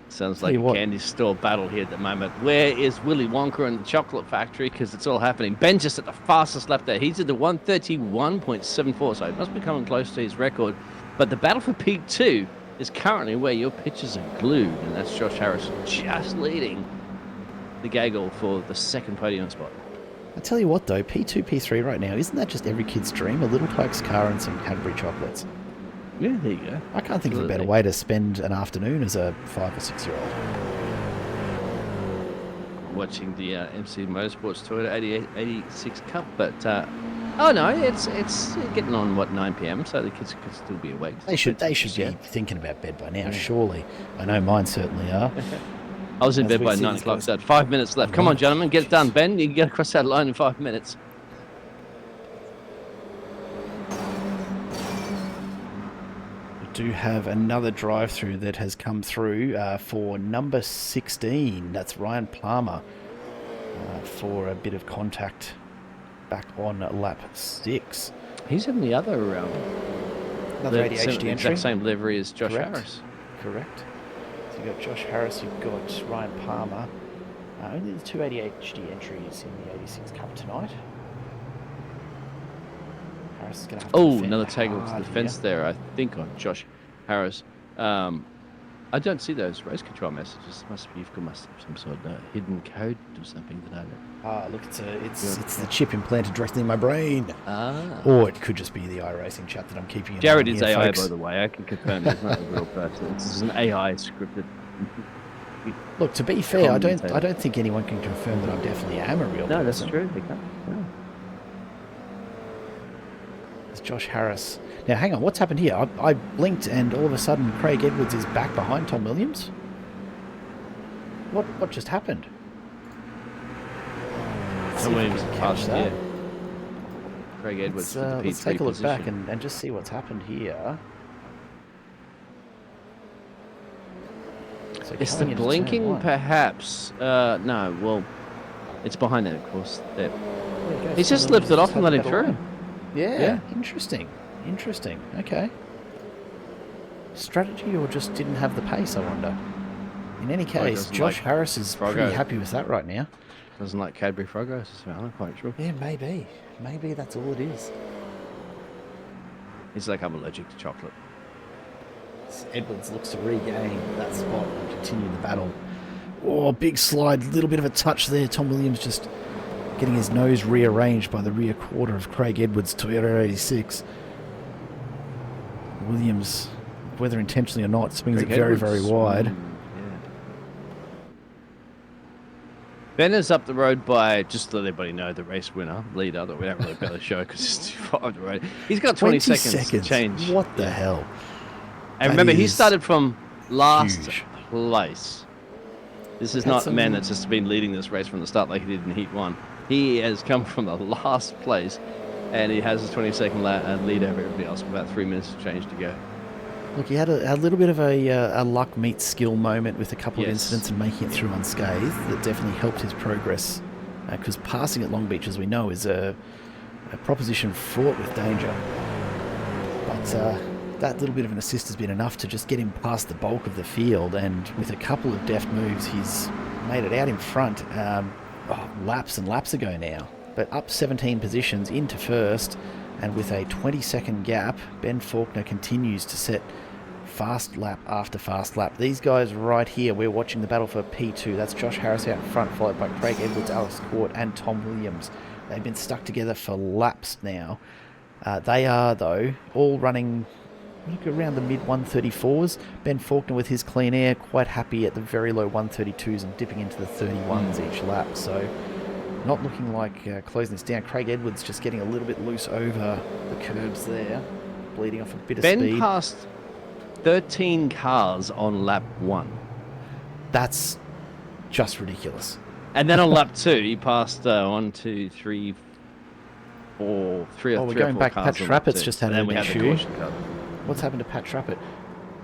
S2: Sounds like a candy store battle here at the moment. Where is Willy Wonka and the chocolate factory? Because it's all happening. Ben just at the fastest lap there. He's at the 131.74, so it must be coming close to his record. But the battle for P2 is currently where your pitches are glued, and that's Josh Harris just leading the gaggle for the second podium spot.
S1: I tell you what, though, P2, P3 right now, isn't that just every kid's dream? A little Cokes car and some Cadbury chocolates.
S2: Yeah, there you go.
S1: I can't think of a better way to spend an afternoon as a 5 or 6 year old.
S2: Watching the MC Motorsport Toyota 86 Cup, but oh no, it's getting on 9 p.m. so the kids could still be awake.
S1: They should be thinking about bed by now, surely. I know mine certainly are.
S2: I was in bed by 9 o'clock, so 5 minutes left. Come on, gentlemen, get it done. Ben, you can get across that line in 5 minutes.
S1: Do have another drive-through that has come through for number 16. That's Ryan Palmer for a bit of contact back on lap 6.
S2: He's in the other
S1: another ADHD entry.
S2: Exact same livery as Josh Harris.
S1: Correct. So you've got Josh Harris, you've got Ryan Palmer. Only the 2 ADHD entries in the 86 Cup tonight. Is gonna have to
S2: another tag to the fence there, I think, on Josh Harris. I don't see those race control messages. You've got some sort of hidden code or something that I don't.
S1: Look, it's the chip implanted directly in my brain. Or it could just be the iRacing chat that I'm keeping.
S2: Jared is AI, folks. By the way. I can confirm he's not a real person. This is an AI scripted.
S1: Look, to be fair, I don't think anyone can confirm that I definitely am a real person.
S2: No, that's true. They can't. No.
S1: Josh Harris. Now, hang on, what's happened here? I blinked and all of a sudden Craig Edwards is back behind Tom Williams? What just happened?
S2: Tom Williams passed that. Craig Edwards.
S1: Let's take a look back and just see what's happened here. So
S2: it's the blinking, perhaps. No, well, it's behind that, of course. He's just lifted it off and let him through.
S1: Yeah, interesting. Okay. Strategy or just didn't have the pace, I wonder. In any case, Josh Harris is pretty happy with that right now.
S2: Doesn't like Cadbury Frogos, I'm not quite sure.
S1: Yeah, maybe. Maybe that's all it is.
S2: He's like, I'm allergic to chocolate.
S1: Edwards looks to regain that spot and continue the battle. Oh, big slide, little bit of a touch there. Tom Williams just getting his nose rearranged by the rear quarter of Craig Edwards' Toyota 86. Williams, whether intentionally or not, swings it very, very wide.
S2: Yeah. Ben is up the road by, just to let everybody know, the race winner, leader, that we don't really better show because it's too far up the road. He's got 20 seconds to change.
S1: What the hell?
S2: And remember, he started from last place. This is not a man that's just been leading this race from the start like he did in Heat 1. He has come from the last place, and he has his 20-second lead over everybody else with about 3 minutes of change to go.
S1: Look, he had a little bit of a luck meets skill moment with a couple of incidents and making it through unscathed. That definitely helped his progress, because passing at Long Beach, as we know, is a proposition fraught with danger. But that little bit of an assist has been enough to just get him past the bulk of the field, and with a couple of deft moves, he's made it out in front. Laps and laps ago now, but up 17 positions into first, and with a 20-second gap, Ben Faulkner continues to set fast lap after fast lap. These guys right here, we're watching the battle for P2. That's Josh Harris out in front, followed by Craig Edwards, Alex Court, and Tom Williams. They've been stuck together for laps now. They are, though, all running around the mid-134s. Ben Faulkner with his clean air, quite happy at the very low 132s and dipping into the 31s each lap. So not looking like closing this down. Craig Edwards just getting a little bit loose over the curbs there, bleeding off a bit of speed.
S2: Ben passed 13 cars on lap 1.
S1: That's just ridiculous.
S2: And then on lap 2, he passed 1, 2, 3, three or
S1: we're going
S2: four
S1: back.
S2: cars
S1: Pat
S2: on
S1: Trappett's
S2: that
S1: just
S2: too.
S1: had
S2: And then
S1: an
S2: we had the
S1: issue.
S2: caution car.
S1: What's happened to Pat Trappett?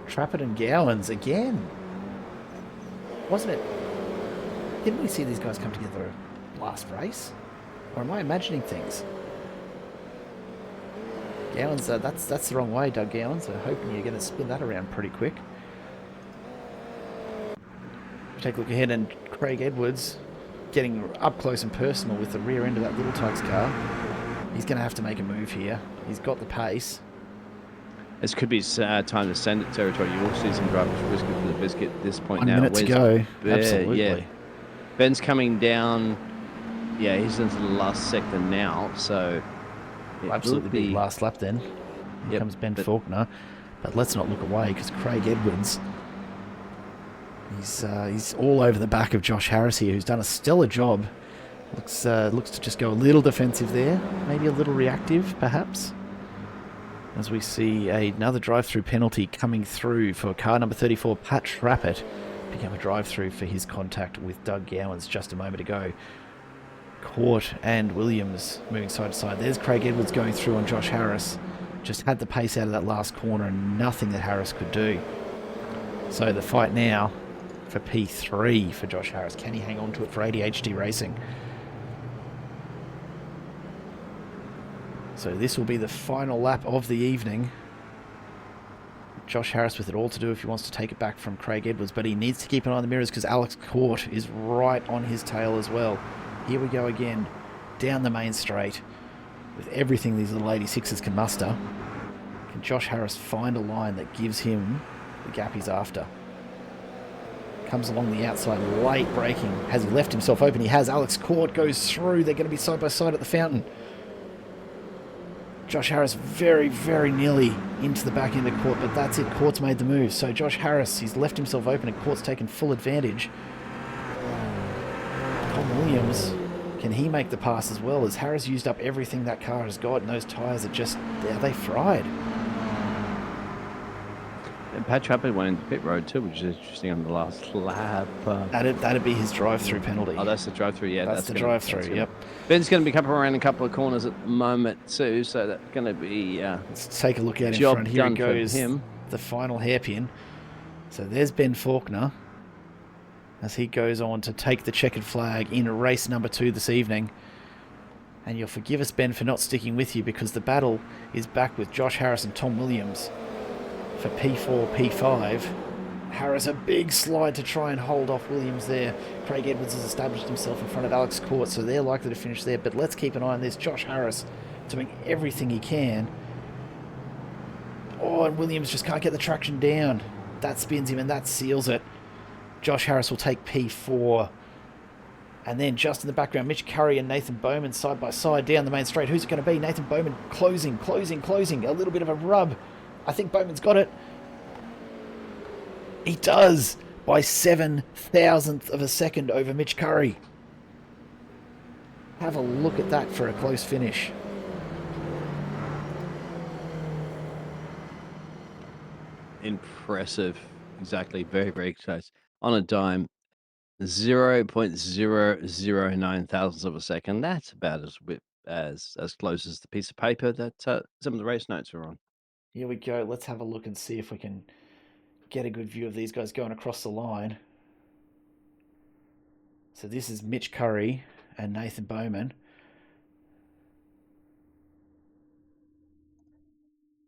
S1: Trappett and Gowans again. Wasn't it? Didn't we see these guys come together last race? Or am I imagining things? Gowans, that's the wrong way, Doug Gowans. I'm hoping you're going to spin that around pretty quick. Take a look ahead, and Craig Edwards getting up close and personal with the rear end of that Little Tug's car. He's going to have to make a move here. He's got the pace.
S2: This could be time to send it territory. You will see some drivers risking for the biscuit at this point
S1: 1
S2: now.
S1: minute to go. Absolutely.
S2: Yeah. Ben's coming down. Yeah, he's into the last sector now, so it
S1: Absolutely
S2: will
S1: big last lap then. Here comes Ben Faulkner. But let's not look away, because Craig Edwards, he's all over the back of Josh Harris here, who's done a stellar job. Looks to just go a little defensive there, maybe a little reactive, perhaps. As we see another drive-through penalty coming through for car number 34, Pat Trappett, became a drive-through for his contact with Doug Gowans just a moment ago. Court and Williams moving side to side. There's Craig Edwards going through on Josh Harris. Just had the pace out of that last corner and nothing that Harris could do. So the fight now for P3 for Josh Harris. Can he hang on to it for ADHD Racing? So this will be the final lap of the evening. Josh Harris with it all to do if he wants to take it back from Craig Edwards, but he needs to keep an eye on the mirrors because Alex Court is right on his tail as well. Here we go again, down the main straight with everything these little 86s can muster. Can Josh Harris find a line that gives him the gap he's after? Comes along the outside, late braking. Has he left himself open? He has. Alex Court goes through. They're going to be side by side at the fountain. Josh Harris very, very nearly into the back end of Court, but that's it. Court's made the move. So Josh Harris, he's left himself open and Court's taken full advantage. Tom Williams, can he make the pass as well? As Harris used up everything that car has got, and those tyres are just, they fried.
S2: And Pat Trappett went into pit road too, which is interesting on the last lap.
S1: That'd be his drive-through penalty.
S2: Oh, that's the drive-through, yeah.
S1: That's the drive-through, yep.
S2: Ben's going to be coming around a couple of corners at the moment too, so that's going to be
S1: let's take a look at
S2: job
S1: in front. Here
S2: done
S1: he goes,
S2: for him.
S1: The final hairpin. So there's Ben Faulkner as he goes on to take the checkered flag in race number 2 this evening. And you'll forgive us, Ben, for not sticking with you, because the battle is back with Josh Harris and Tom Williams for P4, P5. Harris, a big slide to try and hold off Williams there. Craig Edwards has established himself in front of Alex Court, so they're likely to finish there. But let's keep an eye on this. Josh Harris doing everything he can. Oh, and Williams just can't get the traction down. That spins him and that seals it. Josh Harris will take P4. And then just in the background, Mitch Curry and Nathan Bowman side by side down the main straight. Who's it going to be? Nathan Bowman closing. A little bit of a rub. I think Bowman's got it. He does, by 0.007 of a second over Mitch Curry. Have a look at that for a close finish.
S2: Impressive. Exactly. Very, very close. On a dime, 0.009 thousandths of a second. That's about as close as the piece of paper that some of the race notes are on.
S1: Here we go. Let's have a look and see if we can get a good view of these guys going across the line. So this is Mitch Curry and Nathan Bowman.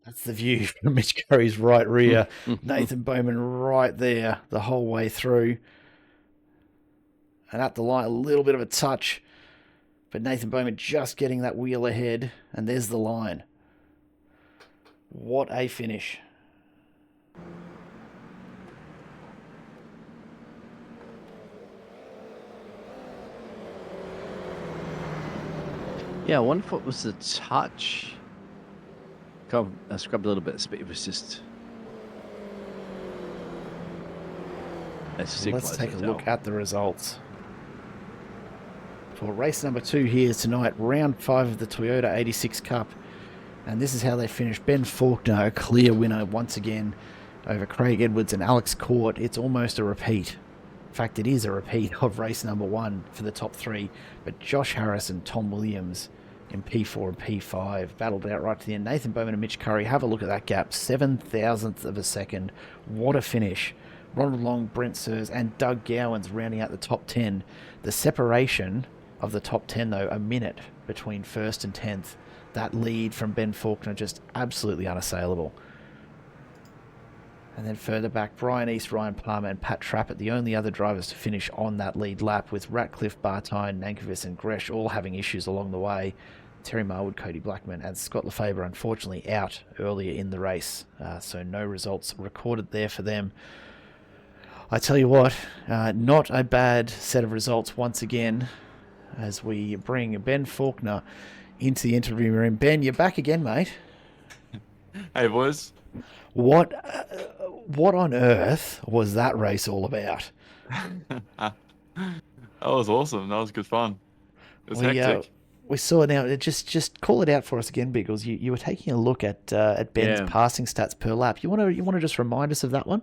S1: That's the view from Mitch Curry's right rear. Nathan Bowman right there the whole way through. And at the line, a little bit of a touch. But Nathan Bowman just getting that wheel ahead. And there's the line. What a finish.
S2: Yeah, I wonder if it was the touch. I scrubbed a little bit, but it was just...
S1: Let's take a look at the results. For race number 2 here tonight, round 5 of the Toyota 86 Cup. And this is how they finished. Ben Faulkner, a clear winner once again over Craig Edwards and Alex Court. It's almost a repeat. In fact, it is a repeat of race number 1 for the top 3. But Josh Harris and Tom Williams in P4 and P5. Battled out right to the end. Nathan Bowman and Mitch Curry, have a look at that gap. 7,000th of a second. What a finish. Ronald Long, Brent Sears, and Doug Gowans rounding out the top 10. The separation of the top 10, though, a minute between first and 10th. That lead from Ben Faulkner just absolutely unassailable. And then further back, Brian East, Ryan Palmer, and Pat Trappett, the only other drivers to finish on that lead lap, with Ratcliffe, Bartine, Nankervis, and Gresh all having issues along the way. Terry Marwood, Cody Blackman, and Scott Lefebvre unfortunately out earlier in the race, so no results recorded there for them. I tell you what, not a bad set of results once again, as we bring Ben Faulkner into the interview room. Ben, you're back again, mate.
S3: Hey, boys.
S1: What on earth was that race all about?
S3: That was awesome. That was good fun. It was hectic.
S1: We saw it now. Just call it out for us again, Biggles. You were taking a look at Ben's passing stats per lap. You want to just remind us of that one?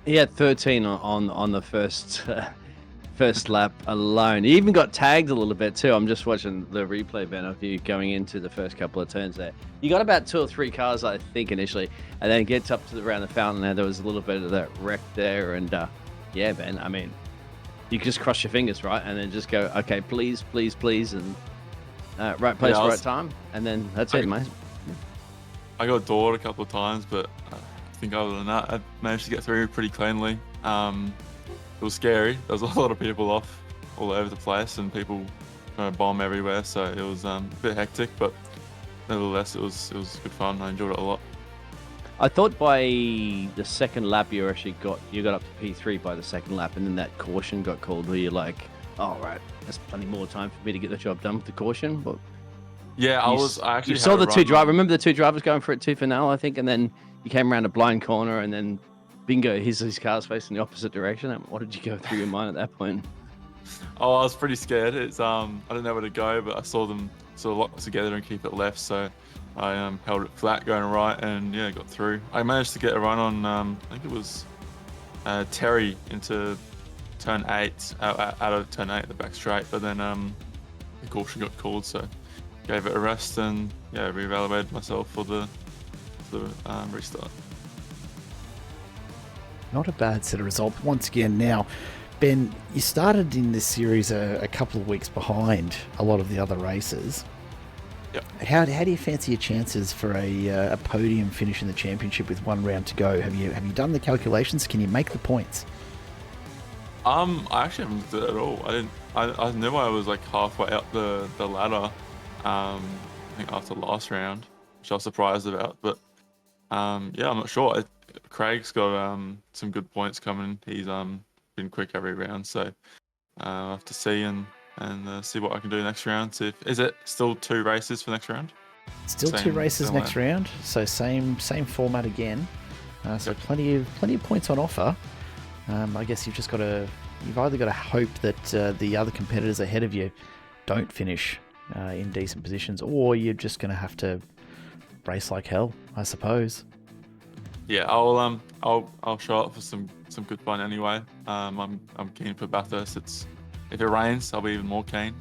S2: He had 13 on the first lap alone. He even got tagged a little bit too. I'm just watching the replay, Ben, of you going into the first couple of turns there. You got about 2 or 3 cars, I think, initially, and then it gets up to around the fountain there was a little bit of that wreck there, and yeah, Ben, I mean, you just cross your fingers, right, and then just go, okay, please, please, please, and right place, right time, and then that's it, mate.
S3: I got doored a couple of times, but I think other than that, I managed to get through pretty cleanly. It was scary. There was a lot of people off all over the place and people trying to bomb everywhere, so it was a bit hectic, but nevertheless, it was good fun. I enjoyed it a lot.
S2: I thought by the second lap you got up to P3 by the second lap, and then that caution got called where you're like, oh, right, there's plenty more time for me to get the job done with the caution. But
S3: yeah, I actually
S2: saw the two drivers. Remember the two drivers going for it tooth and nail, I think, and then you came around a blind corner, and then bingo, his car's facing the opposite direction. What did you go through your mind at that point?
S3: Oh, I was pretty scared. It's I didn't know where to go, but I saw them sort of lock together and keep it left, so I held it flat going right, and yeah, got through. I managed to get a run on I think it was Terry into turn 8, out of turn 8 at the back straight, but then the caution got called, so gave it a rest and yeah, reevaluated myself for the restart.
S1: Not a bad set of results once again. Now, Ben, you started in this series a couple of weeks behind a lot of the other races.
S3: Yep.
S1: How do you fancy your chances for a podium finish in the championship with 1 round to go? Have you done the calculations? Can you make the points?
S3: I actually haven't looked at it at all. I knew I was like halfway up the ladder. I think after last round, which I was surprised about. But yeah, I'm not sure. Craig's got some good points coming. He's been quick every round, so I'll have to see and see what I can do next round. Is it still 2 races for next round?
S1: Still 2 races next round, so same format again. So yep. plenty of points on offer. I guess you've either got to hope that the other competitors ahead of you don't finish in decent positions, or you're just going to have to race like hell, I suppose.
S3: Yeah, I'll show up for some good fun anyway. I'm keen for Bathurst. If it rains, I'll be even more keen.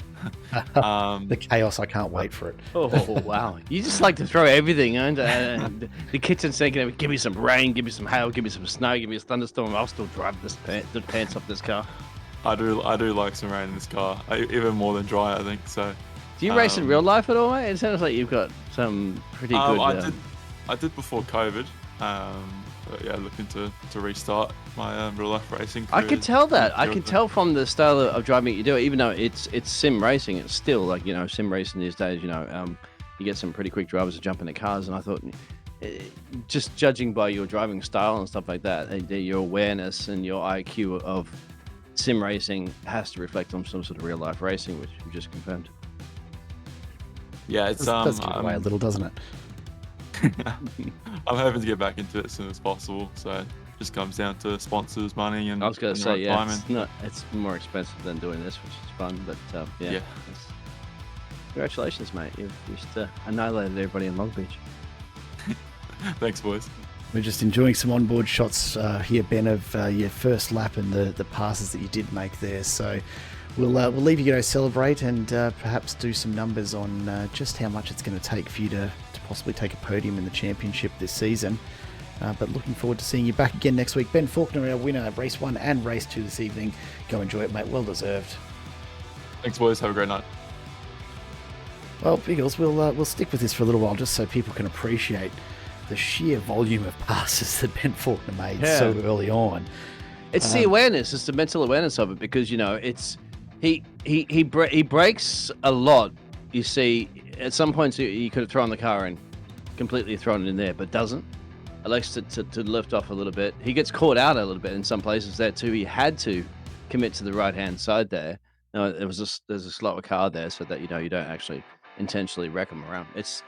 S1: The chaos, I can't wait for it.
S2: Oh wow! You just like to throw everything into the kitchen sink. Give me some rain, give me some hail, give me some snow, give me a thunderstorm. I'll still drive the pants off this car.
S3: I do like some rain in this car, even more than dry, I think. So.
S2: Do you race in real life at all, mate? It sounds like you've got some pretty good.
S3: I did before COVID. But yeah, looking to restart my real life racing career.
S2: I could tell that. I could tell from the style of driving you do, even though it's sim racing, it's still like, sim racing these days, you get some pretty quick drivers to jump into cars, and I thought, just judging by your driving style and stuff like that, your awareness and your IQ of sim racing has to reflect on some sort of real life racing, which you just confirmed.
S3: Yeah, it's
S1: does give away a little, doesn't it?
S3: I'm hoping to get back into it as soon as possible, so it just comes down to sponsors, money, and
S2: I was going to say,
S3: yeah,
S2: it's more expensive than doing this, which is fun, but yeah. Congratulations, mate. You've just annihilated everybody in Long Beach.
S3: Thanks, boys.
S1: We're just enjoying some onboard shots here, Ben, of your first lap and the passes that you did make there. So We'll leave you to celebrate and perhaps do some numbers on just how much it's going to take for you to possibly take a podium in the championship this season. But looking forward to seeing you back again next week. Ben Faulkner, our winner of Race 1 and Race 2 this evening. Go enjoy it, mate. Well deserved.
S3: Thanks, boys. Have a great night.
S1: Well, Biggles, we'll stick with this for a little while just so people can appreciate the sheer volume of passes that Ben Faulkner made so early on.
S2: It's the awareness. It's the mental awareness of it because, it's he breaks a lot. You see, at some points he could have thrown the car in, completely thrown it in there, but doesn't. It likes to lift off a little bit. He gets caught out a little bit in some places there too. He had to commit to the right-hand side there. No, there's a slower car there so that, you don't actually intentionally wreck him around. It's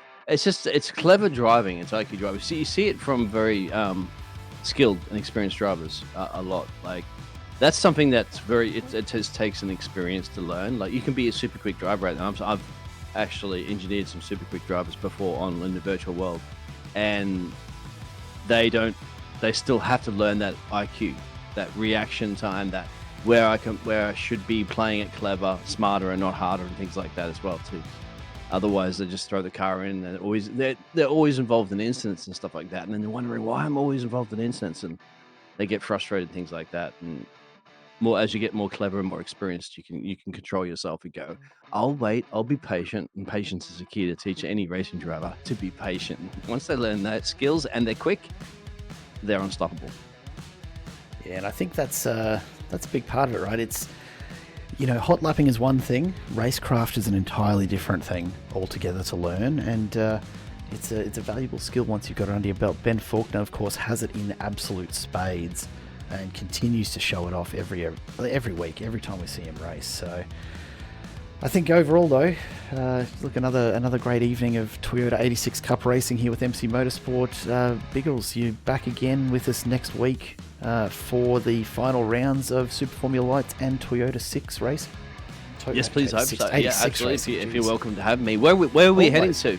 S2: clever driving. It's IQ driving. You see it from very skilled and experienced drivers a lot. Like, that's something that's it just takes an experience to learn. Like, you can be a super quick driver right now. I've actually engineered some super quick drivers before in the virtual world, and they still have to learn that IQ, that reaction time, that where I should be playing it clever, smarter, and not harder, and things like that as well too. Otherwise, they just throw the car in, and they're always involved in incidents and stuff like that, and then they're wondering why I'm always involved in incidents, and they get frustrated, things like that. And as you get more clever and more experienced, you can control yourself and go, I'll wait, I'll be patient, and patience is a key to teach any racing driver to be patient. Once they learn that skills and they're quick, they're unstoppable.
S1: Yeah, and I think that's a big part of it, right? It's, hot lapping is one thing, racecraft is an entirely different thing altogether to learn, and it's a valuable skill once you've got it under your belt. Ben Faulkner, of course, has it in absolute spades and continues to show it off every week, every time we see him race. So I think overall, though, look, another great evening of Toyota 86 Cup racing here with MC Motorsport. Biggles, you back again with us next week for the final rounds of Super Formula Lights and Toyota 6 race.
S2: Yes, please, hope so. Yeah, absolutely.
S1: Racing,
S2: if you're welcome to have me. Where are we heading to?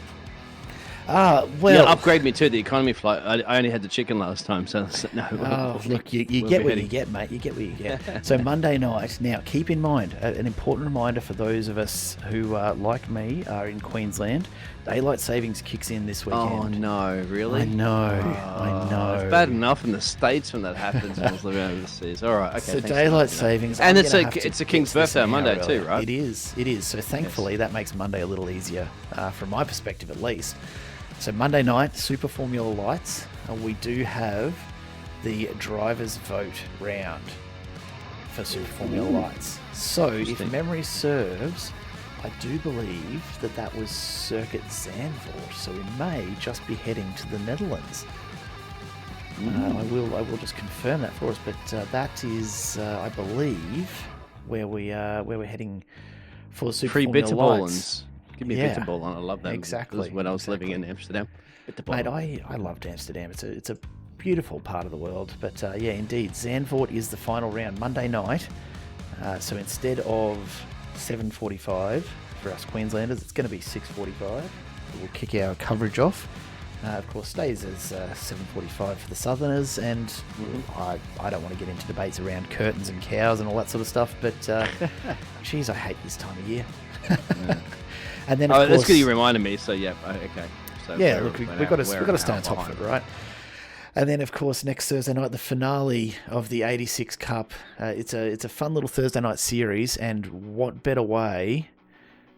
S1: Well,
S2: upgrade me to the economy flight. I only had the chicken last time, so no.
S1: Look, you get what you get, mate. You get what you get. So Monday night. Now, keep in mind, an important reminder for those of us who, like me, are in Queensland. Daylight savings kicks in this weekend.
S2: Oh no, really?
S1: I know.
S2: It's bad enough in the States when that happens when I was living overseas. All right, okay.
S1: So daylight savings,
S2: and it's a King's birthday on Monday too, right?
S1: It is. So thankfully, that makes Monday a little easier, from my perspective at least. So Monday night, Super Formula Lights, we do have the driver's vote round for Super Formula Lights. So if memory serves, I do believe that was Circuit Zandvoort, so we may just be heading to the Netherlands. I will just confirm that for us, but that is, I believe, where we're heading for Super Formula Lights.
S2: Give me a Bitterball on. I love that.
S1: Exactly.
S2: When I was living in Amsterdam.
S1: Mate, I loved Amsterdam. It's a beautiful part of the world. But yeah, indeed, Zandvoort is the final round Monday night. So instead of 7:45 for us Queenslanders, it's going to be 6:45. We'll kick our coverage off. Of course, stays as 7:45 for the Southerners, and I don't want to get into debates around curtains and cows and all that sort of stuff. But geez, I hate this time of year. And then, of course,
S2: that's good you reminded me. So yeah, okay. So
S1: yeah, look, we've got to stay on top of it, right? And then, of course, next Thursday night, the finale of the 86 Cup. It's a fun little Thursday night series, and what better way?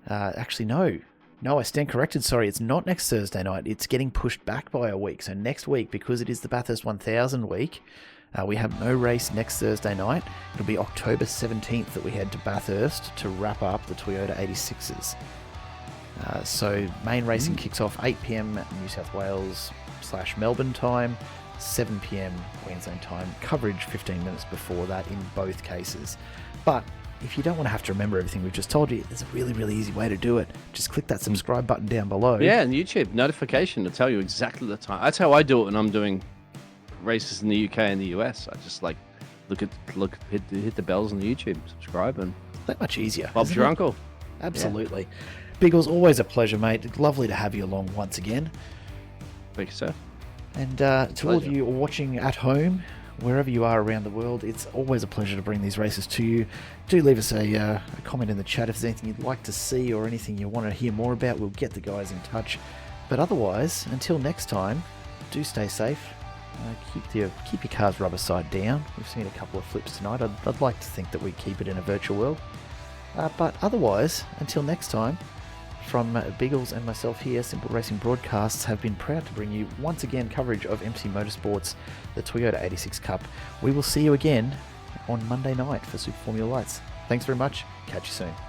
S1: Actually, no, I stand corrected. Sorry, it's not next Thursday night. It's getting pushed back by a week. So next week, because it is the Bathurst 1000 week, we have no race next Thursday night. It'll be October 17th that we head to Bathurst to wrap up the Toyota 86s. So main racing kicks off 8 p.m. New South Wales / Melbourne time, 7 p.m. Queensland time. Coverage 15 minutes before that in both cases. But if you don't want to have to remember everything we've just told you, there's a really, really easy way to do it. Just click that subscribe button down below.
S2: Yeah, and YouTube notification to tell you exactly the time. That's how I do it when I'm doing races in the UK and the US. I just hit the bells on the YouTube, subscribe, and
S1: that much easier.
S2: Bob's your uncle.
S1: Absolutely. Yeah. Biggles, always a pleasure, mate. Lovely to have you along once again.
S2: Thank you, sir.
S1: And to all of you watching at home, wherever you are around the world. It's always a pleasure to bring these races to you. Do leave us a comment in the chat if there's anything you'd like to see or anything you want to hear more about. We'll get the guys in touch. But otherwise, until next time, do stay safe. Keep your car's rubber side down. We've seen a couple of flips tonight. I'd like to think that we keep it in a virtual world. But otherwise, until next time, from Biggles and myself here, Simple Racing Broadcasts have been proud to bring you once again coverage of MC Motorsport's the Toyota 86 Cup. We will see you again on Monday night for Super Formula Lights. Thanks very much. Catch you soon.